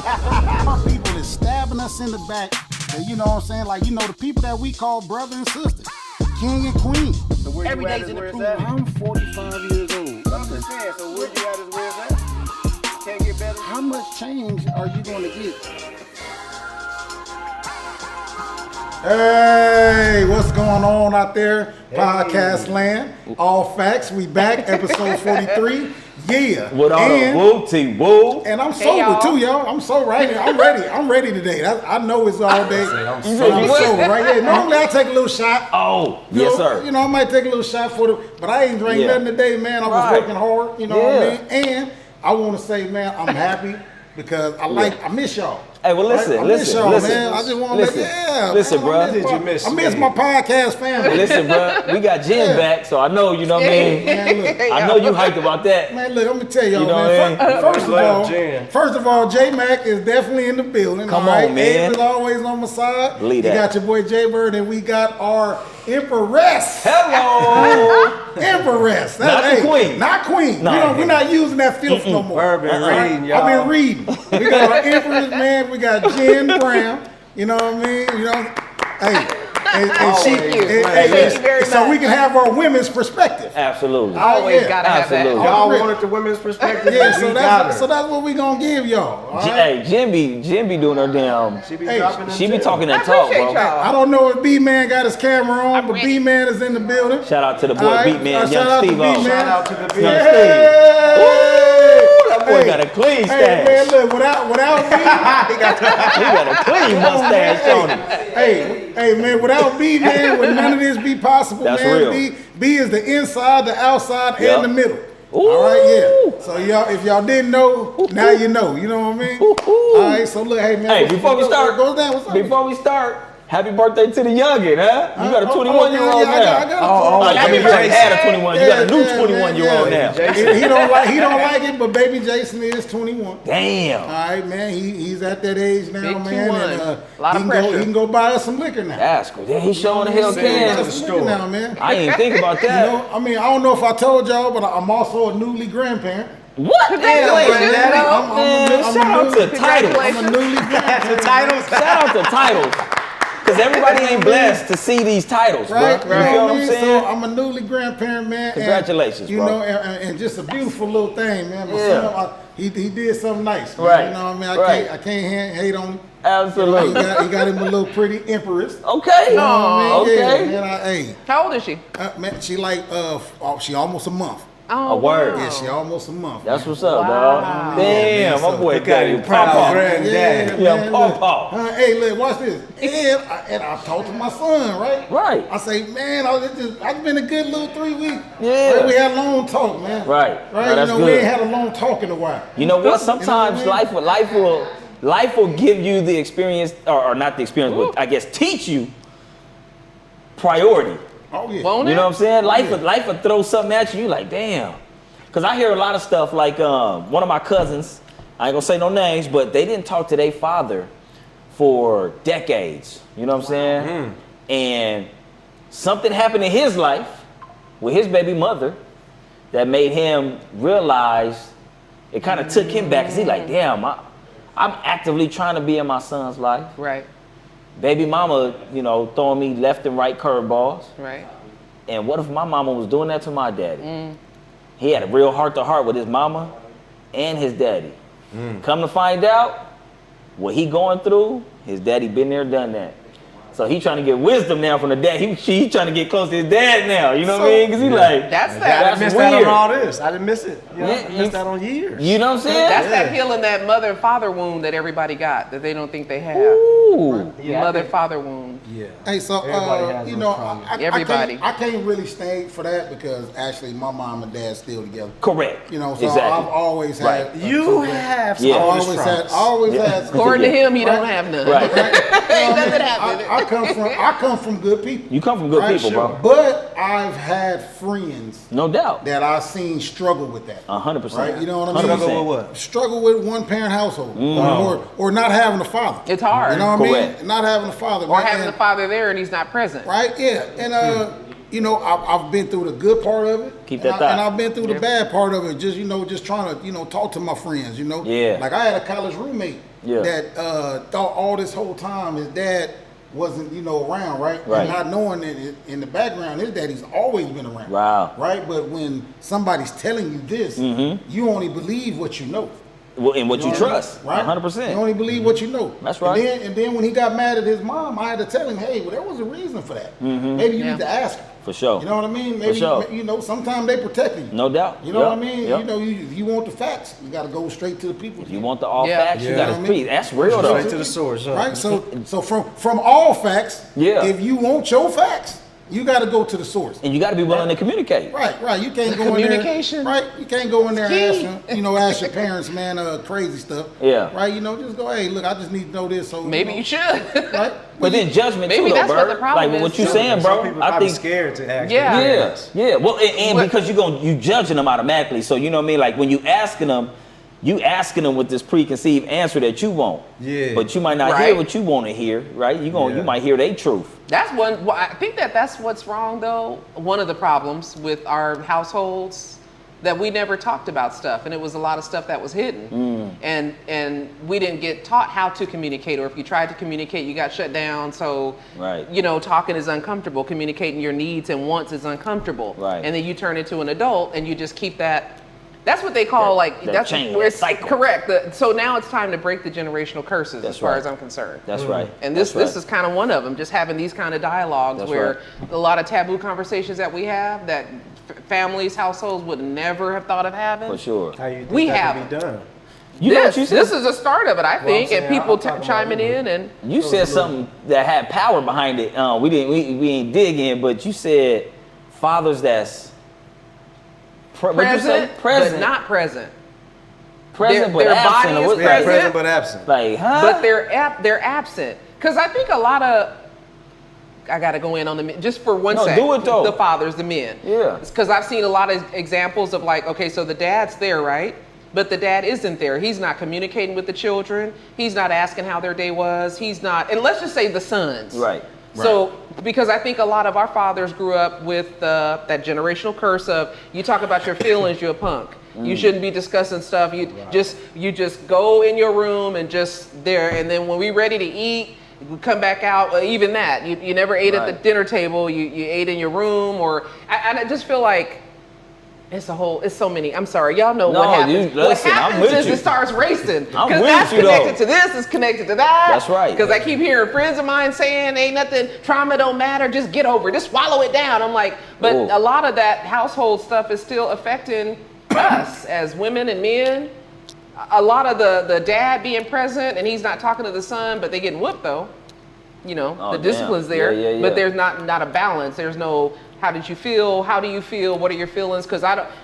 My people is stabbing us in the back. You know what I'm saying? Like, you know, the people that we call brother and sister, king and queen. So where Every you at day's is an where it's improvement. at? I'm 45 years old. I'm just saying, so where you at is where it's at? Can't get better? How much change are you going to get? Hey, what's going on out there? Podcast land. All facts. We back. Episode 43. Yeah. With all the woo-tee-woo. And I'm sober too, y'all. I'm so ready. I'm ready. I'm ready today. I know it's all day. I'm sober, right here. Normally I take a little shot. Oh, yes, sir. You know, I might take a little shot for the, but I ain't drank nothing today, man. I was working hard. You know what I mean? And I want to say, man, I'm happy because I miss y'all. Hey, well, listen. Man. I just want to listen, bro. I miss my podcast family. Listen, bro. We got Jen back, so I know, you know what I mean? Man, look. I know you hyped about that. Man, look, I'm gonna tell y'all, You know man. what I mean? First of all, JMac is definitely in the building. Come on, man. Abe is always on my side. Believe You that. got your boy J Bird, and we got our Empress. Hello. Empress. Not the queen. Not queen. No. We're not using that filth no more. I've been reading, y'all. I've been reading. We got our Empress, man. We got Jen Brown. You know what I mean? You know, hey. Thank you very So much. we can have our women's perspective. Absolutely. Always Yeah, gotta have that. absolutely. Y'all Already. wanted the women's perspective? Yeah, We got her. so that's what we gonna give y'all. All right? Hey, Jen be doing her damn. She be Hey, dropping She be them talking that I talk, appreciate bro. y'all. I don't know if B-Man got his camera on, but ready. B-Man is in the building. Shout out to the boy All right, Beat Man, shout out Young to Steve-O. B-Man. Shout out to the B. Young Hey! That boy got a clean Hey, man, stash. look, without He got a clean mustache on him. hey, man, without B, man, would none of this be possible, That's man. real. B is the inside, the outside, Yep. and the middle. Ooh. All right, yeah. So y'all, if y'all didn't know, now you know. You know what I mean? All right, so look, hey, man. Hey, before we start, goes down. What's up? Before we start, happy birthday to the youngin', huh? You got a Oh, 21-year-old yeah, I now. got I mean, you already had a 21. You got a new 21-year-old now. He don't like it, but baby Jason is 21. Damn. All right, man. He's at that age now, Big man. 21. And Lot of pressure. he can go buy us some liquor now. That's cool. Yeah, he showing the hell Buy can. us some liquor now, man. I didn't think about You that. know, I mean, I don't know if I told y'all, but I'm also a newly grandparent. What? Congratulations, Damn, bro. man, shout out to titles. I'm a newly grandparent. Shout out to titles. Because everybody ain't blessed to see these titles, Right, bro. You feel what I'm saying? So I'm a newly grandparent, man. Congratulations, and, you bro. know, and just a beautiful little thing, man. My Yeah. son, he did something nice, man. Right, You know what I mean? right. I can't hate on him. Absolutely. He got him a little pretty empress. Okay. You know what I mean? Okay. Yeah, man, hey, How old is she? man, she like she almost a month. Oh, A word. wow. Yeah, she almost a month. That's what's up, Wow. dog. Damn, my So boy look at got him, you proud pop granddaddy. Yeah, man, Paw. look. Hey, look, watch this. And I talked to my son, right? Right. I say, man, I've been a good little 3 weeks. Yeah. Right? We had a long talk, man. Right. Right. No, You that's know, we good. ain't had a long talk in a while. You know what? Sometimes You know what I life will give you the experience, or not the experience, but I guess teach you priority. Oh yeah. Won't You it? know what I'm saying? Life will throw something at you. You like, damn. Cause I hear a lot of stuff like one of my cousins. I ain't gonna say no names, but they didn't talk to their father for decades. You know what I'm saying? And something happened in his life with his baby mother that made him realize. It kind of took him back. Cause he like, damn, I'm actively trying to be in my son's life. Right, Baby mama, you know, throwing me left and right curveballs. right. And what if my mama was doing that to my daddy? He had a real heart-to-heart with his mama and his daddy. Come to find out, what he going through, his daddy been there, done that. So he trying to get wisdom now from the dad. He trying to get close to his dad now. You know what I mean? Because he like, That's I that. didn't miss weird. that on all this. I didn't miss it. You know, Yeah, I missed that on years. You know what I'm saying? That's that healing that mother and father wound that everybody got that they don't think they have. Ooh. Mother and father wound. Yeah. Hey, so Everybody has you those know, problems. Everybody. I can't really stay for that because actually my mom and dad still together. Correct. You know, so exactly. I've always had. Right. You have some Yeah. I of always this had. promise. I always had. According to him, he Right. don't have none. Right. Ain't nothing happening. I come from good people. You come from good people, bro. But I've had friends No doubt. that I've seen struggle with that. 100%. Right? You know what I mean? 100%. Struggle with what? Struggle with one parent household or not having a father. It's hard. You know what I Correct. mean? Not having a father. Or man. having And- the father there and he's not present. Right? Yeah. And you know, I've been through the good part of it. Keep and that thought. And I've been through the bad part of it. Just, you know, just trying to, you know, talk to my friends, you know. Yeah. Like I had a college roommate. that thought all this whole time his dad wasn't, around, right? Right. And not knowing that in the background, his daddy's always been around. Wow. Right? But when somebody's telling you this, you only believe what you know. Well, and what you know trust, right? 100%. You only believe what you know. That's right. And then when he got mad at his mom, I had to tell him, hey, well, there was a reason for that. Maybe you need to ask her. For sure. You know what I mean? Maybe, sometimes they protect you. No doubt. You know what I mean? If you want the facts, you got to go straight to the people. If you want the all facts, you got to speak. That's real, Straight though. to the source, huh? Right? So from all facts, if you want your facts, you got to go to the source. And you got to be willing to communicate. Right. You can't go Communication. in there. Right. You can't go in there and ask your parents, man, crazy stuff. Yeah. Right. Just go, hey, look, I just need to know this. So Maybe you should. Right. But then judgment Maybe too, though, that's what Bird. the problem like is. what you saying, bro. Some people I probably think scared to ask. Yeah. their Yeah, parents. yeah. Well, and because you judging them automatically. So you know what I mean. Like when you asking them with this preconceived answer that you want. Yeah. But you might not hear what you want to hear, right? You might hear their truth. That's one. Well, I think that's what's wrong, though. One of the problems with our households that we never talked about stuff, and it was a lot of stuff that was hidden, and we didn't get taught how to communicate, or if you tried to communicate, you got shut down. So, Right. Talking is uncomfortable. Communicating your needs and wants is uncomfortable. Right. And then you turn into an adult, and you just keep that. That's what they call that's chain, where that it's cycle. Correct. So now it's time to break the generational curses, That's as far right. as I'm concerned. That's right. And this That's right. is kind of one of them, just having these kind of dialogues That's where a lot of taboo conversations that we have that families, households would never have thought of having. For sure. How you think We that have can be done? You know what you said? This is a start of it, I think, saying, and people I'm talking chiming about, in and You said something that had power behind it. We ain't dig in, but you said fathers that's what'd you say? present, but not present. Present but their absent. body or is what- Yeah, present. present but absent. Like, huh? But they're absent. Because I think a lot of, I got to go in on the men, just for one No, second. do it though. The fathers, the men. Yeah. Because I've seen a lot of examples of like, okay, so the dad's there, right? But the dad isn't there. He's not communicating with the children. He's not asking how their day was. He's not, and let's just say the sons. Right. So, because I think a lot of our fathers grew up with that generational curse of, you talk about your feelings, you're a punk. You shouldn't be discussing stuff. You just go in your room and just there. And then when we ready to eat, you come back out. Even that, you never ate at the dinner table. You ate in your room, or I just feel like it's so many. I'm sorry, y'all know what happens. Listen, what I'm happens with is you. it starts racing I'm because with that's you, connected though. to this, is connected to that. That's right. Because I keep hearing friends of mine saying, "Ain't nothing. Trauma don't matter. Just get over it. Just swallow it down." I'm like, but Whoa. a lot of that household stuff is still affecting us as women and men. A lot of the dad being present and he's not talking to the son, but they getting whooped though. Oh, The discipline's damn. there, Yeah. but there's not a balance. There's no, how did you feel? How do you feel? What are your feelings? Because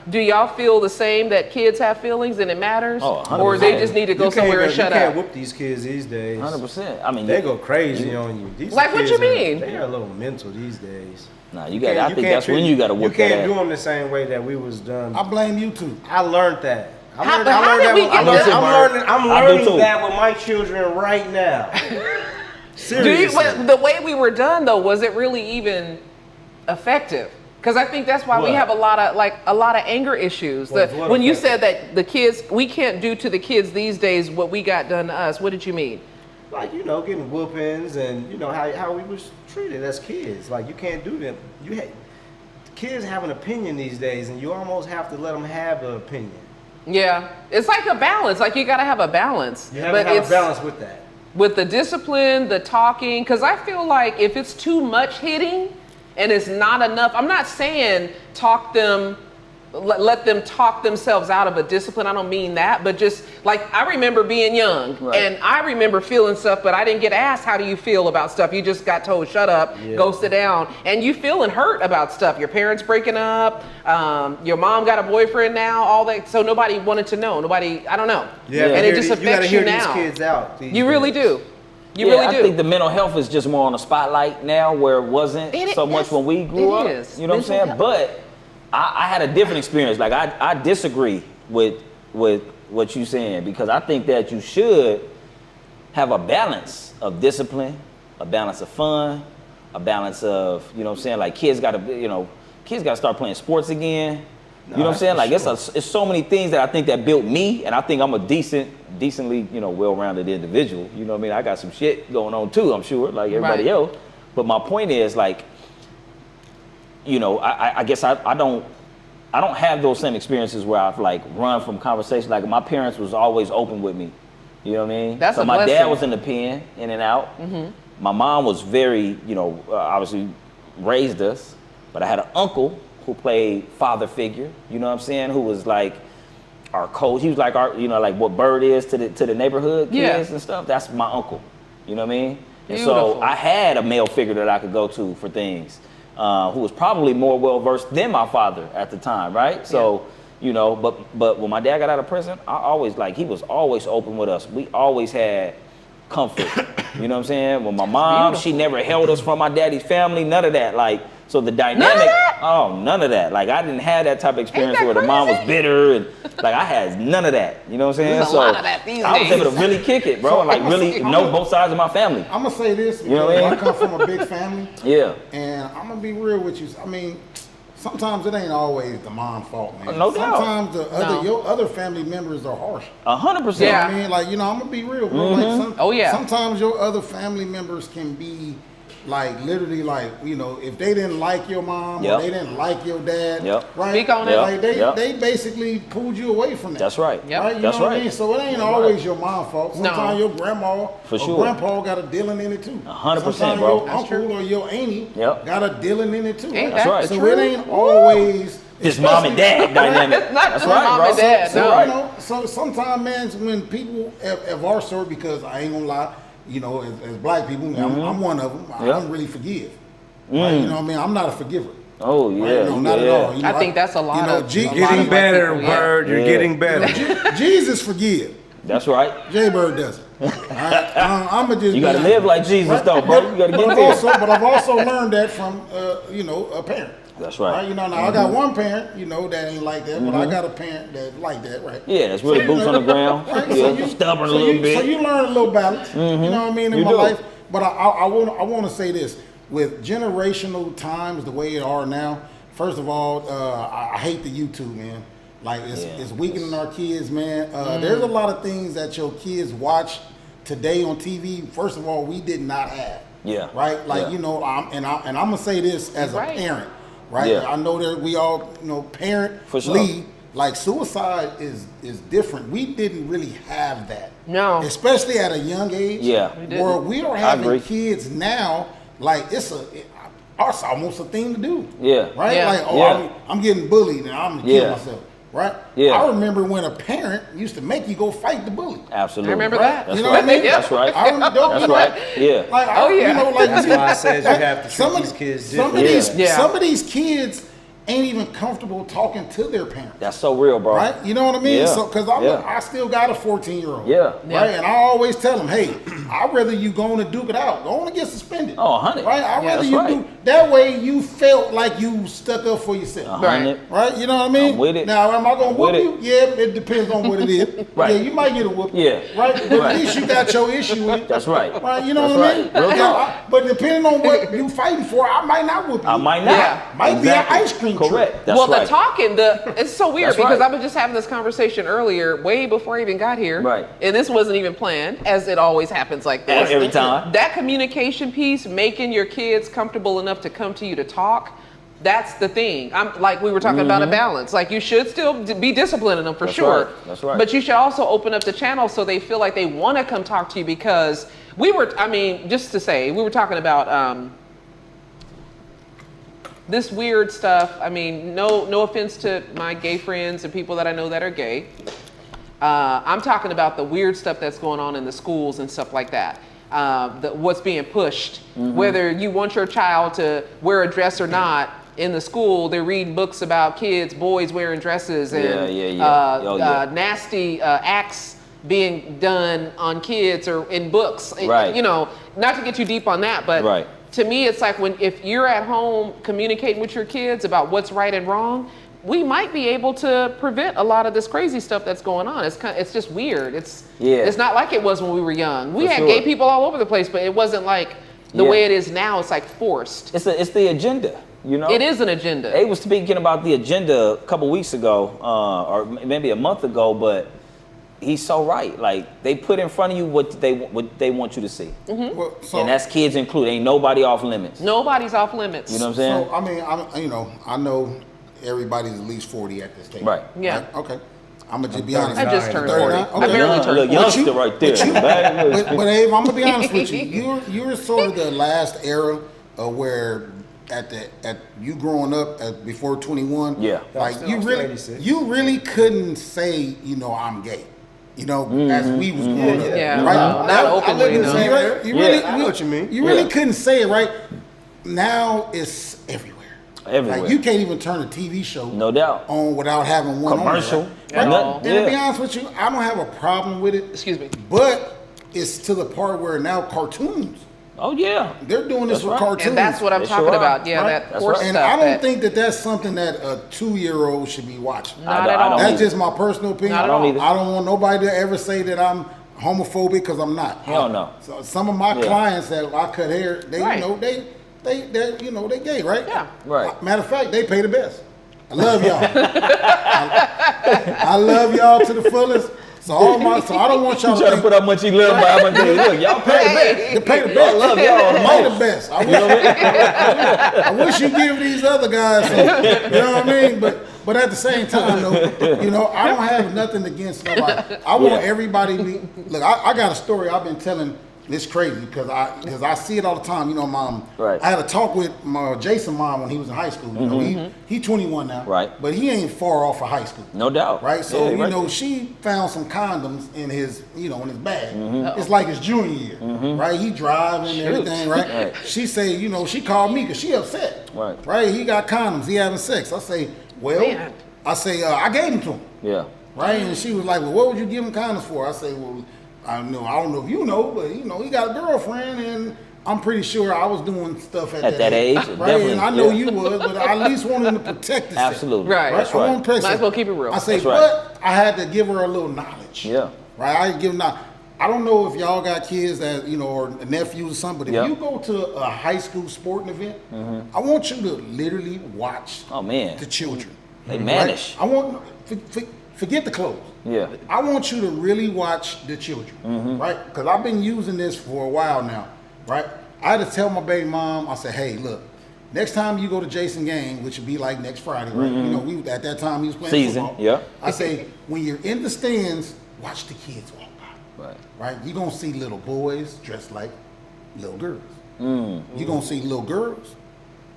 do y'all feel the same that kids have feelings and it matters? Oh, 100%. Or they just need to go somewhere and shut You can't up? whoop these kids these days. 100%. I mean, They go crazy on you. These Like, what kids you mean? They are a little mental these days. Nah, you got. I think that's when you got to whoop You can't that do ass. them the same way that we was done. I blame you too. I learned that. How did we get there? I'm I do learning too. that with my children right now. Seriously. But the way we were done though, was it really even effective? Because I think that's why we What? have a lot of anger issues. What is what When you effective? said that the kids, we can't do to the kids these days what we got done to us. What did you mean? Like, getting whoopings and, how we was treated as kids. Like, you can't do that. Kids have an opinion these days, and you almost have to let them have an opinion. Yeah, it's like a balance. Like you got to have a balance. You have to have a balance with that. With the discipline, the talking, because I feel like if it's too much hitting and it's not enough, I'm not saying let them talk themselves out of a discipline. I don't mean that, but just like I remember being young and I remember feeling stuff, but I didn't get asked, how do you feel about stuff? You just got told, shut up, go sit down. And you feeling hurt about stuff. Your parents breaking up, your mom got a boyfriend now, all that. So nobody wanted to know. I don't know. Yeah, And it just affects you now. You gotta hear these kids out. You really do. You Yeah, really do. I think the mental health is just more on the spotlight now, where it wasn't so much when we grew up. You know what I'm saying? Mental But I had a different experience. Like I disagree with what you're saying, because I think that you should have a balance of discipline, a balance of fun, a balance of, like kids got to start playing sports again. You know what I'm saying? Like it's so many things that I think that built me, and I think I'm a decently, well-rounded individual. You know what I mean? I got some shit going on too, I'm sure, like everybody else. But my point is, like, I guess I don't have those same experiences where I've like run from conversation. Like my parents was always open with me. You know what I mean? That's so a my blessing. dad was in the pen, in and out. My mom was very, obviously raised us, but I had an uncle who played father figure, you know what I'm saying, who was like our coach. He was like our, like what Bird is to the neighborhood kids and stuff. That's my uncle, you know what I mean? And so I had a male figure that I could go to for things, who was probably more well-versed than my father at the time, right? So, but when my dad got out of prison, he was always open with us. We always had comfort, you know what I'm saying? When my mom, she never held us from my daddy's family, none of that. Like, so the dynamic, none of that. Like, I didn't have that type of experience where the mom was bitter and like I had none of that. You know what I'm saying? There's a lot of that these I was days. able to really kick it, bro, and like really know both sides of my family. I'm gonna say this because know what I mean? I come from a big family. Yeah. And I'm gonna be real with you. I mean, sometimes it ain't always the mom's fault, man. No doubt. Sometimes your other family members are harsh. 100%. You know what I mean? Like, I'm gonna be real, bro. Like sometimes your other family members can be like literally like, if they didn't like your mom or they didn't like your dad, right? Speak on it. Like they basically pulled you away from that. That's right. Right? You That's know what right. I mean? So it ain't always your mom's fault. Sometimes your grandma or grandpa got a dealing in it too. 100%, Sometimes bro. your uncle or your auntie got a dealing in it too. Ain't That's that right. the So truth? it ain't always It's mom and dad dynamic. It's not That's just right, mom bro. and dad. So, so sometimes, man, when people of our sort, because I ain't gonna lie, as black people, I'm one of them. I don't really forgive. Right? You know what I mean? I'm not a forgiver. Oh yeah, Right? No, not at all. I think that's a lot of You're getting better, Bird. You're getting better. Jesus forgive. That's right. Jay Bird doesn't. I'm just. You gotta live like Jesus, though, bro. You gotta get there. But I've also learned that from a parent. That's right. Now I got one parent, that ain't like that, but I got a parent that like that, right? Yeah, that's really boots on the ground. Right? Yeah, stubborn a little bit. So you learn a little balance, you know what I mean, in my life. But I want to say this. With generational times the way it are now, first of all, I hate the YouTube, man. Like it's weakening our kids, man. There's a lot of things that your kids watch today on TV. First of all, we did not have. Yeah. Right. Like I'm gonna say this as a parent, right? Yeah. I know that we all parent For sure. lead. Like suicide is different. We didn't really have that. No. Especially at a young age. Yeah. Where we are having kids now. Like it's almost a thing to do. Yeah. Right? Yeah. Like, I'm getting bullied and I'm gonna kill myself. Right? Yeah. I remember when a parent used to make you go fight the bully. Absolutely. I remember that. That's You know right. what I mean? That's right. I remember, That's right. Yeah. Like, That's why I said you have to treat these kids different. Some of these kids ain't even comfortable talking to their parents. That's so real, bro. Right? You know what I mean? Yeah. So, because I still got a 14-year-old. Yeah. Right? And I always tell them, hey, I'd rather you go on and duke it out. Go on and get suspended. Oh, 100. Right? I'd rather that's you right. do. That way you felt like you stuck up for yourself. 100. Right? You know what I mean? I'm with it. Now, am I going to whoop with you? Yeah, it depends on what it is. Right. Yeah, you might get a whoop. Yeah. Right? But at least you got your issue with it. That's right. Right? You know That's what I mean? right. Real talk. But depending on what you fighting for, I might not whoop you. I might not. Yeah. Might Exactly. be an ice cream Correct. truck. That's Well, right. the talking, it's so weird That's because right. I was just having this conversation earlier, way before I even got here. Right. And this wasn't even planned, as it always happens like this. Every time. That communication piece, making your kids comfortable enough to come to you to talk, that's the thing. I'm like we were talking about a balance. Like you should still be disciplining them for That's sure. right. That's right. But you should also open up the channel so they feel like they want to come talk to you because we were talking about this weird stuff. I mean, no offense to my gay friends and people that I know that are gay. I'm talking about the weird stuff that's going on in the schools and stuff like that. What's being pushed, whether you want your child to wear a dress or not. In the school, they're reading books about kids, boys wearing dresses and nasty acts being done on kids or in books. Right. Not to get too deep on that, but to me, it's like if you're at home communicating with your kids about what's right and wrong, we might be able to prevent a lot of this crazy stuff that's going on. It's just weird. It's not like it was when we were young. We had gay people all over the place, but it wasn't like the way it is now. It's like forced. It's the agenda. You know, It is an agenda. They was speaking about the agenda a couple weeks ago, or maybe a month ago, but he's so right. Like, they put in front of you what they want you to see, Well, so, and that's kids included. Ain't nobody off limits. Nobody's off limits. You know what I'm saying? so I mean, I know everybody's at least 40 at this table. Right. Yeah. Right? Okay. I'm gonna just be honest. I just turned 40. 39? I Okay. barely Young- turned look, 40. youngster right there. man. But Abe, I'm gonna be honest with you. You're sort of the last era of where at you growing up before 21. Yeah. Like I'm you still really 86. you really couldn't say I'm gay. As we was growing up. Yeah, Right? no, not That- openly, I live in the no. same You, area. you really, I know what you mean. You really Yeah. couldn't say it, right? Now it's everywhere. Everywhere. Like you can't even turn a TV show No doubt. on without having one Commercial. on there, At right? all. And to be Yeah. honest with you, I don't have a problem with it. Excuse me. But it's to the part where now cartoons, Oh yeah. they're doing this That's with right. cartoons. And that's what I'm They talking sure are. about. Yeah, Right. that That's horse right. And stuff. I don't that- think that that's something that a 2-year-old should be watching. Not I at don't all. That's either. just my personal opinion. Not at all. I don't want nobody to ever say that I'm homophobic because I'm not. Hell no. So some of my Yeah. clients that I cut hair, they Right. they gay, right? Yeah. Right. Matter of fact, they pay the best. I love y'all. I love y'all to the fullest. So I don't want y'all You trying to think put how much he love by how much they look. Y'all pay the best. they pay the I best. love y'all. Pay the best. I wish you give these other guys some, you know what I mean? But at the same time, though, I don't have nothing against nobody. I want everybody to be. Look, I got a story I've been telling. It's crazy because I see it all the time. Mom. Right. I had a talk with my Jason mom when he was in high school. He 21 now. Right. But he ain't far off of high school. No doubt. Right. So Yeah, right. she found some condoms in his in his bag. It's like his junior year. Right. He driving and everything. Right. Right. She say she called me because she upset. Right. Right. He got condoms. He having sex. I say, well, Man. I gave them to him. Yeah. Right. And she was like, well, what would you give him condoms for? I say, well, I don't know if you know, but he got a girlfriend, and I'm pretty sure I was doing stuff at That age, right? definitely, And I know yeah. you was, but I at least wanted to protect the Absolutely. Right. That's I right. want to protect Might as it. well keep it real. I say, That's right. but I had to give her a little knowledge. Yeah. Right. I give them I don't know if y'all got kids that or nephews or something, but if Yeah. you go to a high school sporting event, I want you to literally watch Oh man. the children. They Right? manage. I want forget the clothes. Yeah. I want you to really watch the children, right? Because I've been using this for a while now, right? I had to tell my baby mom, I said, hey, look, next time you go to Jason game, which would be like next Friday, right? We at that time he was playing Season, football. yeah. I say, when you're in the stands, watch the kids walk by, Right. right? You're going to see little boys dressed like little girls. You're going to see little girls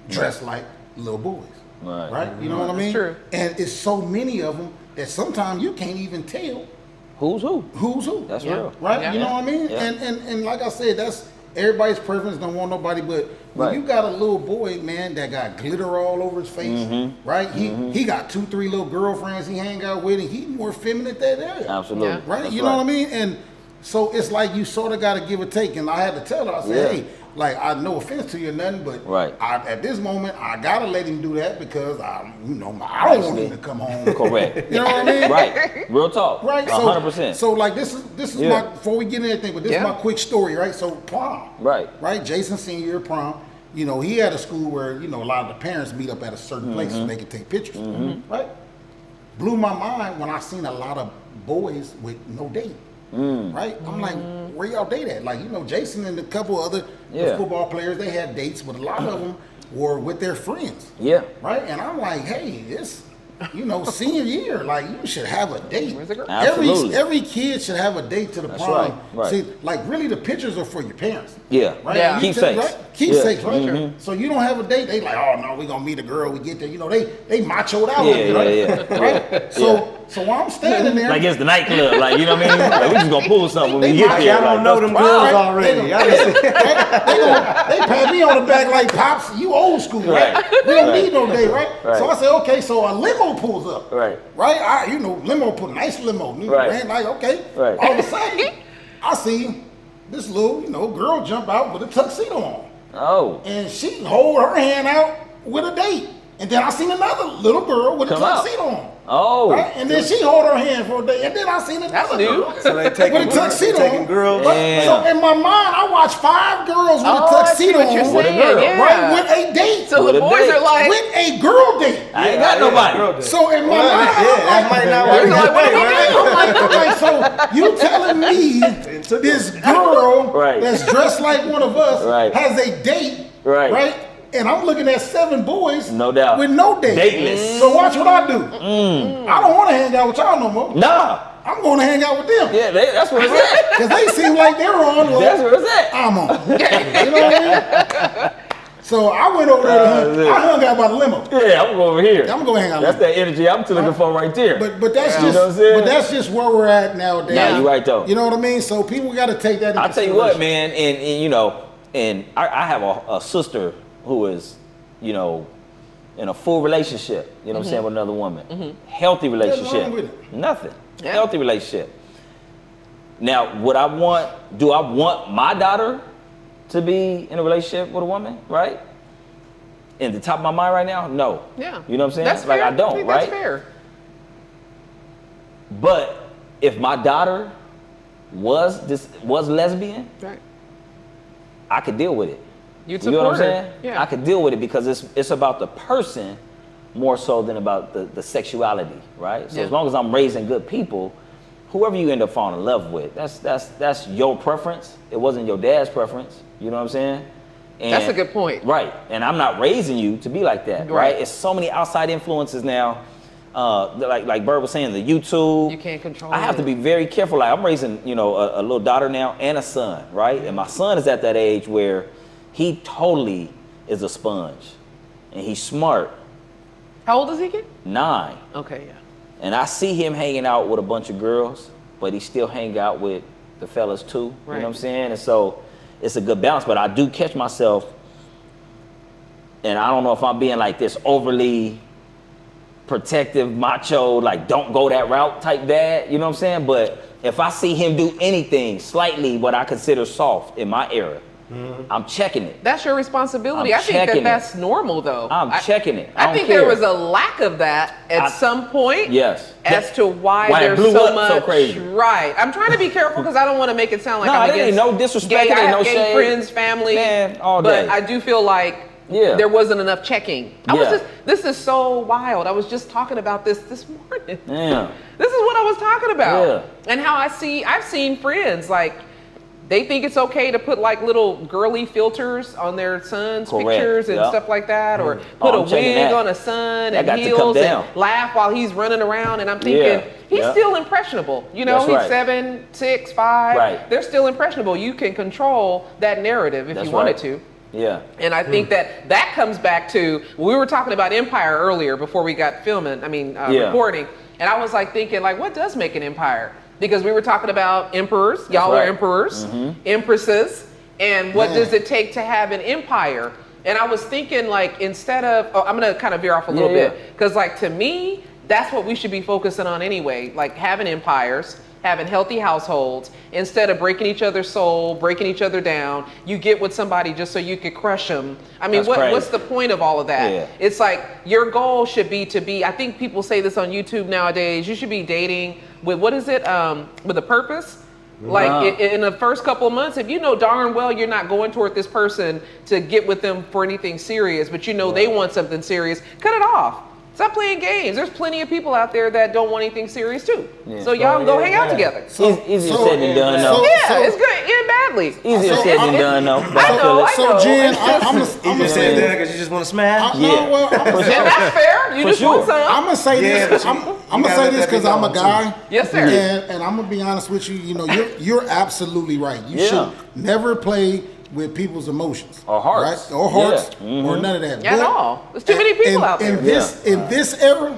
dressed like little boys. Right. You know what I mean? True. And it's so many of them that sometimes you can't even tell Who's who? who's who. That's Yeah. real. Right? Yeah. You know what I mean? Yeah. And like I said, that's everybody's preference. Don't want nobody, but when Right. you got a little boy, man, that got glitter all over his face, right? He got 2-3 little girlfriends he hang out with, and he more feminine than that. Absolutely. Yeah. Right? That's You know what I mean? And so it's like you sort of got to give or take. And I had to tell her, I said, Yeah. hey, like, I no offense to you or nothing, but Right. at this moment, I got to let him do that because I don't want him to come home. Correct. You know what I mean? Right. Real talk. Right. 100%. So like this is Yeah. my before we get into anything, but this Yeah. is my quick story, right? So prom. Right. Right. Jason senior year prom. He had a school where a lot of the parents meet up at a certain place so they can take pictures. Right. Blew my mind when I seen a lot of boys with no date. Right. I'm like, where y'all date at? Like Jason and a couple other Yeah. football players, they had dates, but a lot of them were with their friends. Yeah. Right? And I'm like, hey, it's senior year, like you should have a date. Where's the girl? Absolutely. Every kid should have a date to the That's prom. right, right. See, like really the pictures are for your parents. Yeah. Right? Yeah. You Keepsakes. right? Keepsakes, Yeah. right? So you don't have a date, they like, oh no, we gonna meet a girl, we get there. They machoed out Yeah, with it, right? yeah, yeah. Right? So while I'm standing there, Like it's the nightclub. Like, you know what I mean? Like, we just gonna pull something when we They get might- there. Y'all don't Like, know that's them fine. girls Right. already. They Y'all just- they pat me on the back like, Pops, you old school, right? Right. We don't Right. need no day, right? Right. So I said, okay, so a limo pulls up. Right. Right? Limo put nice limo. Right. Man, like, okay. Right. All of a sudden, I see this little, girl jump out with a tuxedo on. Oh. And she hold her hand out with a date. And then I seen another little girl with Come a out. tuxedo on. Oh. Right? And then she hold her hand for a day. And then I seen That's another new. girl So they taking, with a tuxedo taking on. girls. So in my mind, I watched 5 girls with a Oh, I see tuxedo what you're on. With a saying. girl. Yeah. Right? With a date. So With the a boys date. are like, With a girl date. I ain't got nobody. Girl date. So in my mind, that might not They're work. like, what do we do? I'm like, so you telling me this girl Right. that's dressed like one of us Right. has a date, Right. And I'm looking at 7 boys, No doubt. with no date. Dateless. So watch what I do. I don't want to hang out with y'all no more. Nah. I'm going to hang out with them. Yeah, that's what it's at. Because they seem like they're on. Well, That's where it's at. I'm on. You know what I mean? So I went over there to I hung out by the limo. Yeah, I'm over here. I'm going to hang out That's with that energy I'm looking for right there. But that's You just know what I'm saying? but that's just where we're at nowadays. Nah, you're right, though. You know what I mean? So people got to take that into I'll tell you what, consideration. man, and you know, and I have a sister who is, you know, in a full relationship, you know what I'm saying, with another woman. Healthy relationship. wrong with it? Nothing. Yeah. Healthy relationship. Now, do I want my daughter to be in a relationship with a woman, right? In the top of my mind right now, no. yeah. You know what I'm saying? That's like fair. I don't, think right? That's fair. But if my daughter was lesbian, Right. I could deal with it. You'd You know what I'm support her. saying? Yeah. I could deal with it because it's about the person more so than about the sexuality, right? So Yeah. as long as I'm raising good people, whoever you end up falling in love with, that's your preference. It wasn't your dad's preference. You know what I'm saying? And, That's a good point. Right. And I'm not raising you to be like that, Right. right? It's so many outside influences now. Like Bird was saying, the YouTube. You can't control I have it. to be very careful. Like I'm raising, you know, a little daughter now and a son, right? And my son is at that age where he totally is a sponge, and he's smart. How old is he again? 9, Okay, yeah. and I see him hanging out with a bunch of girls, but he still hang out with the fellas too. You Right. know what I'm saying? And so it's a good balance. But I do catch myself, and I don't know if I'm being like this overly protective, macho, like don't go that route type dad. You know what I'm saying? But if I see him do anything slightly what I consider soft in my era, I'm checking it. That's your responsibility. I'm I think checking it. that's normal, though. I'm checking it. I don't think care. there was a lack of that at I- some point. Yes. As to why Why it there's blew so up much. so crazy. Right. I'm trying to be careful because I don't want to make it sound like No, I'm it ain't against no disrespect, gay. it ain't I no have gay shade. friends, family. Man, all but day. I do feel like Yeah. there wasn't enough checking. Yeah. This is so wild. I was just talking about this morning. Yeah. This is what I was talking about. Yeah. And how I've seen friends like they think it's okay to put like little girly filters on their son's Correct. put and Yeah. stuff like that, or Oh, put a I'm checking wig that. on a son That and got to come heels down. and laugh while he's running around. And I'm thinking Yeah. he's Yeah. still impressionable. You know, That's he's right. 7, 6, 5. Right. They're still impressionable. You can control that narrative if That's you wanted right. to. Yeah. And I think that comes back to, we were talking about empire earlier before we got Yeah. recording. And I was like thinking, like, what does make an empire? Because we were talking about emperors. Y'all right. are emperors, empresses. And what Man. does it take to have an empire? And I was thinking, like, instead of, I'm going to kind of veer off a little Yeah, bit. Because, like, to me, that's what we should be focusing on anyway. Like, having empires, having healthy households. Instead of breaking each other's soul, breaking each other down, you get with somebody just so you could crush them. I mean, That's crazy. what's the point of all of that? Yeah. It's like your goal should be to be, I think people say this on YouTube nowadays, you should be dating with, what is it, with a purpose? Like in the first couple of months, if you know darn well you're not going toward this person to get with them for anything serious, but you know they want something serious, cut it off. Stop playing games. There's plenty of people out there that don't want anything serious too. Yeah. So y'all can go hang out together. Easier said than done, though. Yeah, it's good. Yeah, badly. Easier said than done, though. But I know, I know. So Jen, It's I'm just- gonna You say say this. that because you just want to smash? Yeah. No, well, I'm gonna For say- And that's fair. You For just sure. want some. I'm gonna say Yeah, this. but I'm you gonna gotta say let this that be because I'm a known, too. guy. Yes, sir. And I'm gonna be honest with you. You know, you're absolutely right. You Yeah. should never play with people's emotions Or hearts. right? Or hearts, Yeah. or none of that. At But all. There's too many people out there. In this era,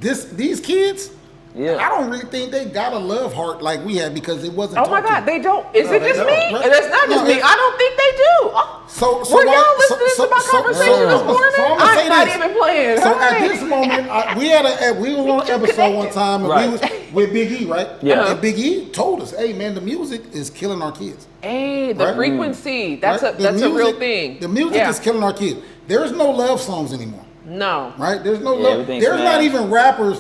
these kids. Yeah. I don't really think they got a love heart like we had because it wasn't. Oh my taught to God, them. they don't. Is No, it they just don't. me? Right. That's not just No, me. it- I don't think they do. Oh, So were why- y'all listening to my conversation this morning? so I'm gonna say I'm not this. even playing. So Hey. at this moment, we were on an episode one time, and Right. we was with Big E, right? Yeah. And Big E told us, "Hey, man, the music is killing our kids." Hey, the Right. frequency. That's right? a real thing. The music Yeah. is killing our kids. There's no love songs anymore, No. right? There's no Yeah, love. everything's There's not smashed. even rappers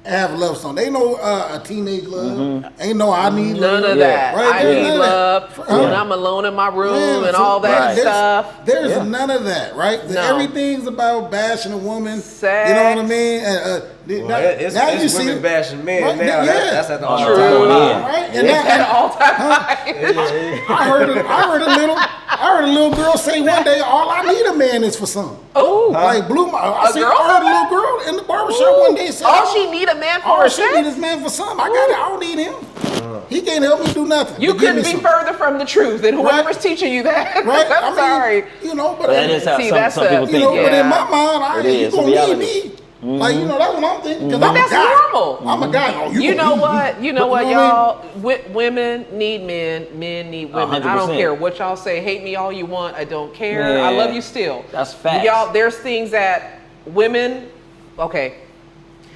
have love song. They know a teenage love. Ain't no I need love. None of that. Right? I There's need none of love that. when I'm alone in my room Man, and so- all that right. stuff. There's none of that, right? No. Everything's about bashing a woman. Sex. You know what I mean? It's women bashing men Right, now. yeah. That's at the all True. time. Yeah. Right? And It's at that, an all-time high. I heard a little girl say one day, all I need a man is for some. Ooh. Like blew my. I girl? heard a little girl in the barbershop one day say, All she need a man for all her she need sex? is man for some. I got it. I don't need him. He can't help me do nothing. You but give couldn't me be some. further from the truth than whoever's teaching you that. Right? I'm sorry. You know, but That is how See, some that's people a- you think. know, but Yeah. in my mind, It you is, gonna it's need reality. me. Like, you know, that's what I'm thinking. Because But I'm that's a guy. normal. I'm a guy. Oh, You gonna know need what? me. You know But what, you know y'all? Women need men. Men need women. I don't 100%. care what y'all say. Hate me all you want. I don't care. Yeah. I love you still. That's facts. Y'all, there's things that women. Okay.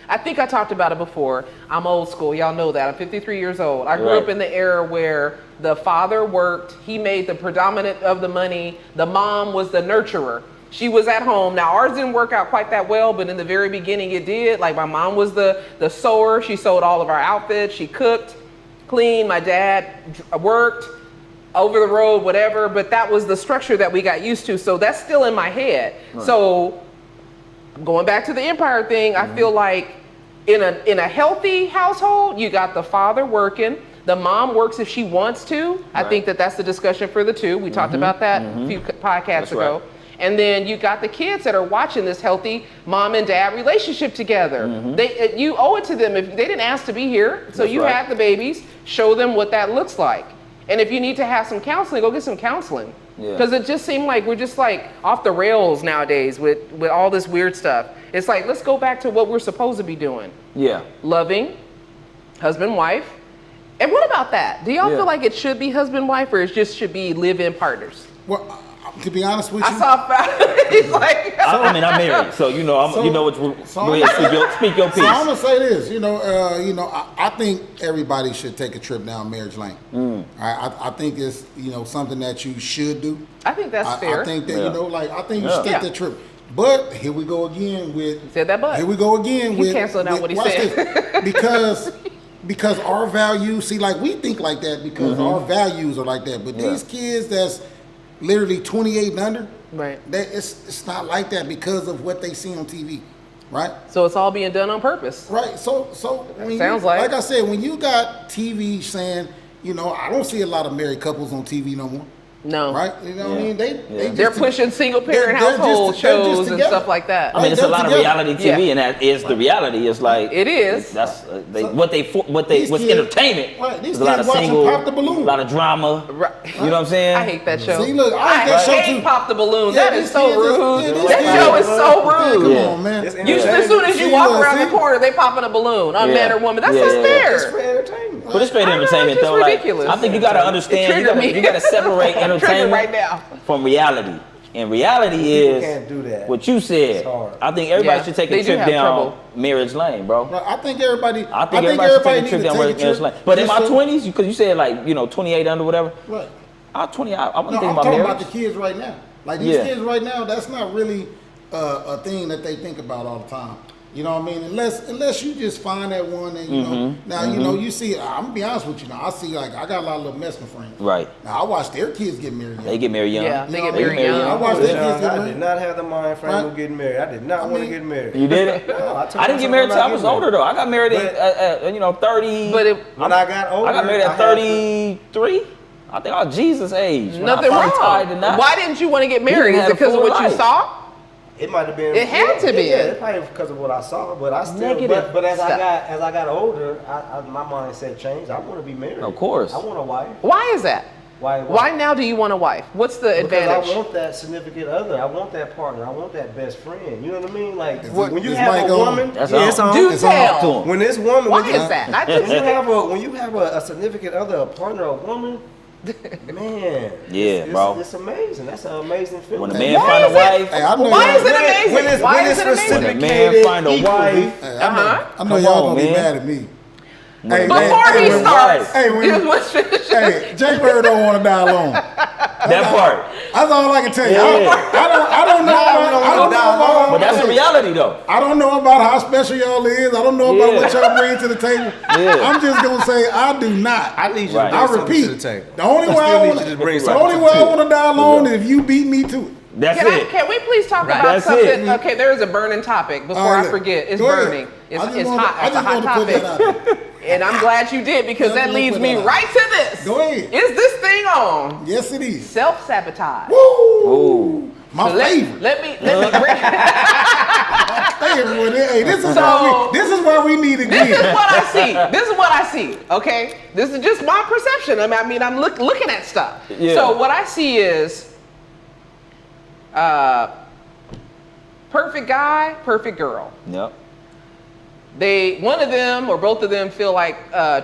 I think I talked about it before. I'm old school. Y'all know that. I'm 53 years old. I grew Right. up in the era where the father worked. He made the predominant of the money. The mom was the nurturer. She was at home. Now ours didn't work out quite that well, but in the very beginning it did. Like my mom was the sewer. She sewed all of our outfits. She cooked, cleaned. My dad worked over the road, whatever. But that was the structure that we got used to. So that's still in my head. Right. So going back to the empire thing, I feel like in a healthy household, you got the father working. The mom works if she wants to. I think that's the discussion for the two. We talked about that a few podcasts ago. Right. And then you got the kids that are watching this healthy mom and dad relationship together. You owe it to them. If they didn't ask to be here, so you have the babies, show them what that looks like. And if you need to have some counseling, go get some counseling. Because it just seemed like we're just like off the rails nowadays with all this weird stuff. It's like, let's go back to what we're supposed to be doing. Yeah. Loving, husband, wife. And what about that? Do y'all feel like it should be husband, wife, or it just should be live-in partners? Well, to be honest with you, I saw he's like, I mean, I'm married, so you know, you know what. Go ahead, speak your piece. So I'm gonna say this, I think everybody should take a trip down marriage lane. I think it's something that you should do. I think that's fair. I think that I think you should take that trip. But here we go again with Said that, but here we go again with canceling out what he watch said. this. because our values, see, like we think like that because our values are like that. But these kids that's literally 28 and under, right? It's not like that because of what they see on TV, right? So it's all being done on purpose, right? So when sounds like I said, when you got TV saying, I don't see a lot of married couples on TV no more. No, right? You know what I mean? They're pushing single parent household shows and stuff like that. I mean, it's a lot of reality TV, and that is the reality. It's like it is. That's what's entertainment. Right, these There's a lot of kids single, Pop the Balloon. a lot of drama. Right. You know what I'm saying? I hate that show. See, look, I hate that show hate too. Pop the Balloon. Yeah, That is so rude. these That kids- show is so rude. Come on, man. As soon as you walk around the corner, they popping a balloon on man or woman. That's not fair. It's for entertainment. But it's straight I know, entertainment it's just though. ridiculous. Like, I think you gotta understand. You gotta separate I'm triggered entertainment right now. from reality. And reality People is can't do that. what you said. It's hard. I think everybody should take they a do trip have down trouble. marriage lane, bro. Right, I think everybody should take a trip down marriage lane. But in my just 20s, because you said like 28 under whatever. Right. I'm 20. I wasn't No, thinking I'm about talking marriage. about the kids right now. Like these kids right now, that's not really a thing that they think about all the time. You know what I mean? Unless you just find that one and now you see. I'm gonna be honest with you. Now I see like I got a lot of little Mexican friends. Right. Now I watch their kids get married. They get married young. Yeah, they You know get what I mean? married young. I watched their kids get I married. did not have the mind frame of getting married. I did not want to get married. You did it? No, I didn't get married till I was older though. I got married at 30. But when I got older, I got married at 33. I think I was Jesus age. when nothing I wrong. finally tied the knot. Why didn't you want to get You married? didn't Is have it because a of full what you life. saw? It might have been. It had to be. Yeah, it's probably because of what I saw, but I still. Negative But as stuff. I got older, my mindset changed. I want to be married. Of course. I want a wife. Why is that? Why now do you want a wife? What's the Because advantage? I want that significant other. I want that partner. I want that best friend. You know what I mean? Like when you Is have Mike a on? woman, That's yeah, on. it's on. Do It's on. tell. When this woman, Why is that? I When just you have a significant other, a partner, a woman, man, Yeah, bro. it's amazing. That's an amazing feeling. When a man find a wife, Hey, I know Why y'all- is it amazing? Why is it amazing? When a man find a wife, Hey, Uh-huh. I know Come y'all on, gonna be man. mad at me. When- Before hey, he when- starts, hey, when- just let's finish. Hey, Jay Bird don't want to die alone. that part. That's all I can tell you. Yeah. I don't know. don't know about. But that's the reality, though. I don't know about how special y'all is. I don't know about what y'all bring to the table. Yeah. I'm just gonna say I do not. I need you Right. to I bring something repeat. to the table. The only way still I need want you to bring the something only to way the I want to die alone Yeah. is if you beat me to it. That's Can, it. can we please talk about That's something? it. Okay, there is a burning topic. Before All right, I forget, it's go ahead. burning. It's I just it's wanted- hot. I It's a just hot wanted to put that topic. out there. And I'm glad you did because I that just leads wanna me put that right to this. Go ahead. Is this thing on? Yes, it is. Self-sabotage. Woo! Ooh. My So favorite. let me bring. Hey, everyone. Hey, this is So- where we need to This is get. what I see. This is what I see. Okay, this is just my perception. I mean, I'm looking at stuff. Yeah. So what I see is, perfect guy, perfect girl. Yep. One of them or both of them feel like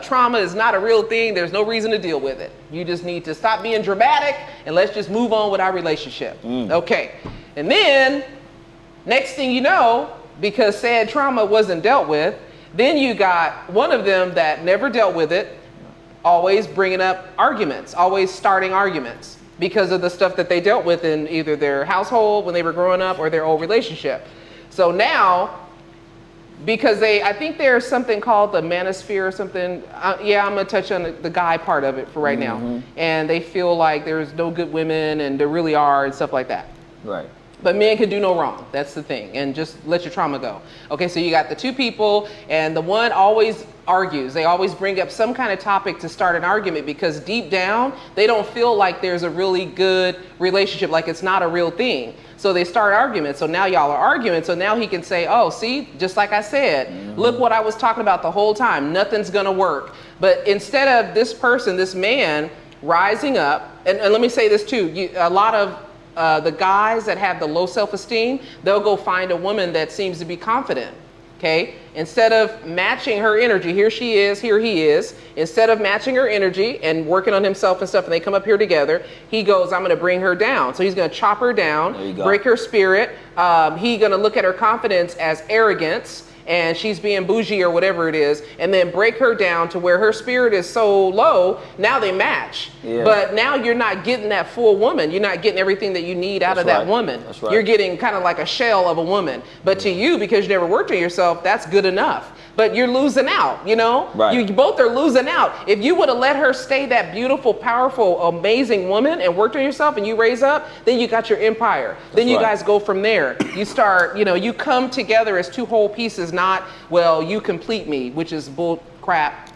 trauma is not a real thing. There's no reason to deal with it. You just need to stop being dramatic and let's just move on with our relationship. Okay. And then next thing you know, because sad trauma wasn't dealt with, then you got one of them that never dealt with it, always bringing up arguments, always starting arguments because of the stuff that they dealt with in either their household when they were growing up or their old relationship. So now, because I think there's something called the manosphere or something. Yeah, I'm gonna touch on the guy part of it for right now. And they feel like there's no good women and there really are and stuff like that. Right. But men can do no wrong. That's the thing. And just let your trauma go. Okay, so you got the two people and the one always argues. They always bring up some kind of topic to start an argument because deep down, they don't feel like there's a really good relationship, like it's not a real thing. So they start arguments. So now y'all are arguing. So now he can say, oh, see, just like I said, look what I was talking about the whole time. Nothing's gonna work. But instead of this person, this man rising up, and let me say this too, a lot of the guys that have the low self-esteem, they'll go find a woman that seems to be confident. Okay, instead of matching her energy, here she is, here he is, instead of matching her energy and working on himself and stuff, and they come up here together, he goes, I'm gonna bring her down. So he's gonna chop her down, break her spirit. He's gonna look at her confidence as arrogance, and she's being bougie or whatever it is, and then break her down to where her spirit is so low, now they match. Yeah. But now you're not getting that full woman. You're not getting everything that you need out of that woman. That's right. You're getting kind of like a shell of a woman. But to you, because you never worked on yourself, that's good enough. But you're losing out, you know? Right. You both are losing out. If you would have let her stay that beautiful, powerful, amazing woman and worked on yourself and you raise up, then you got your empire. Then you guys go from there. You start, you come together as two whole pieces, not, well, you complete me, which is bull crap.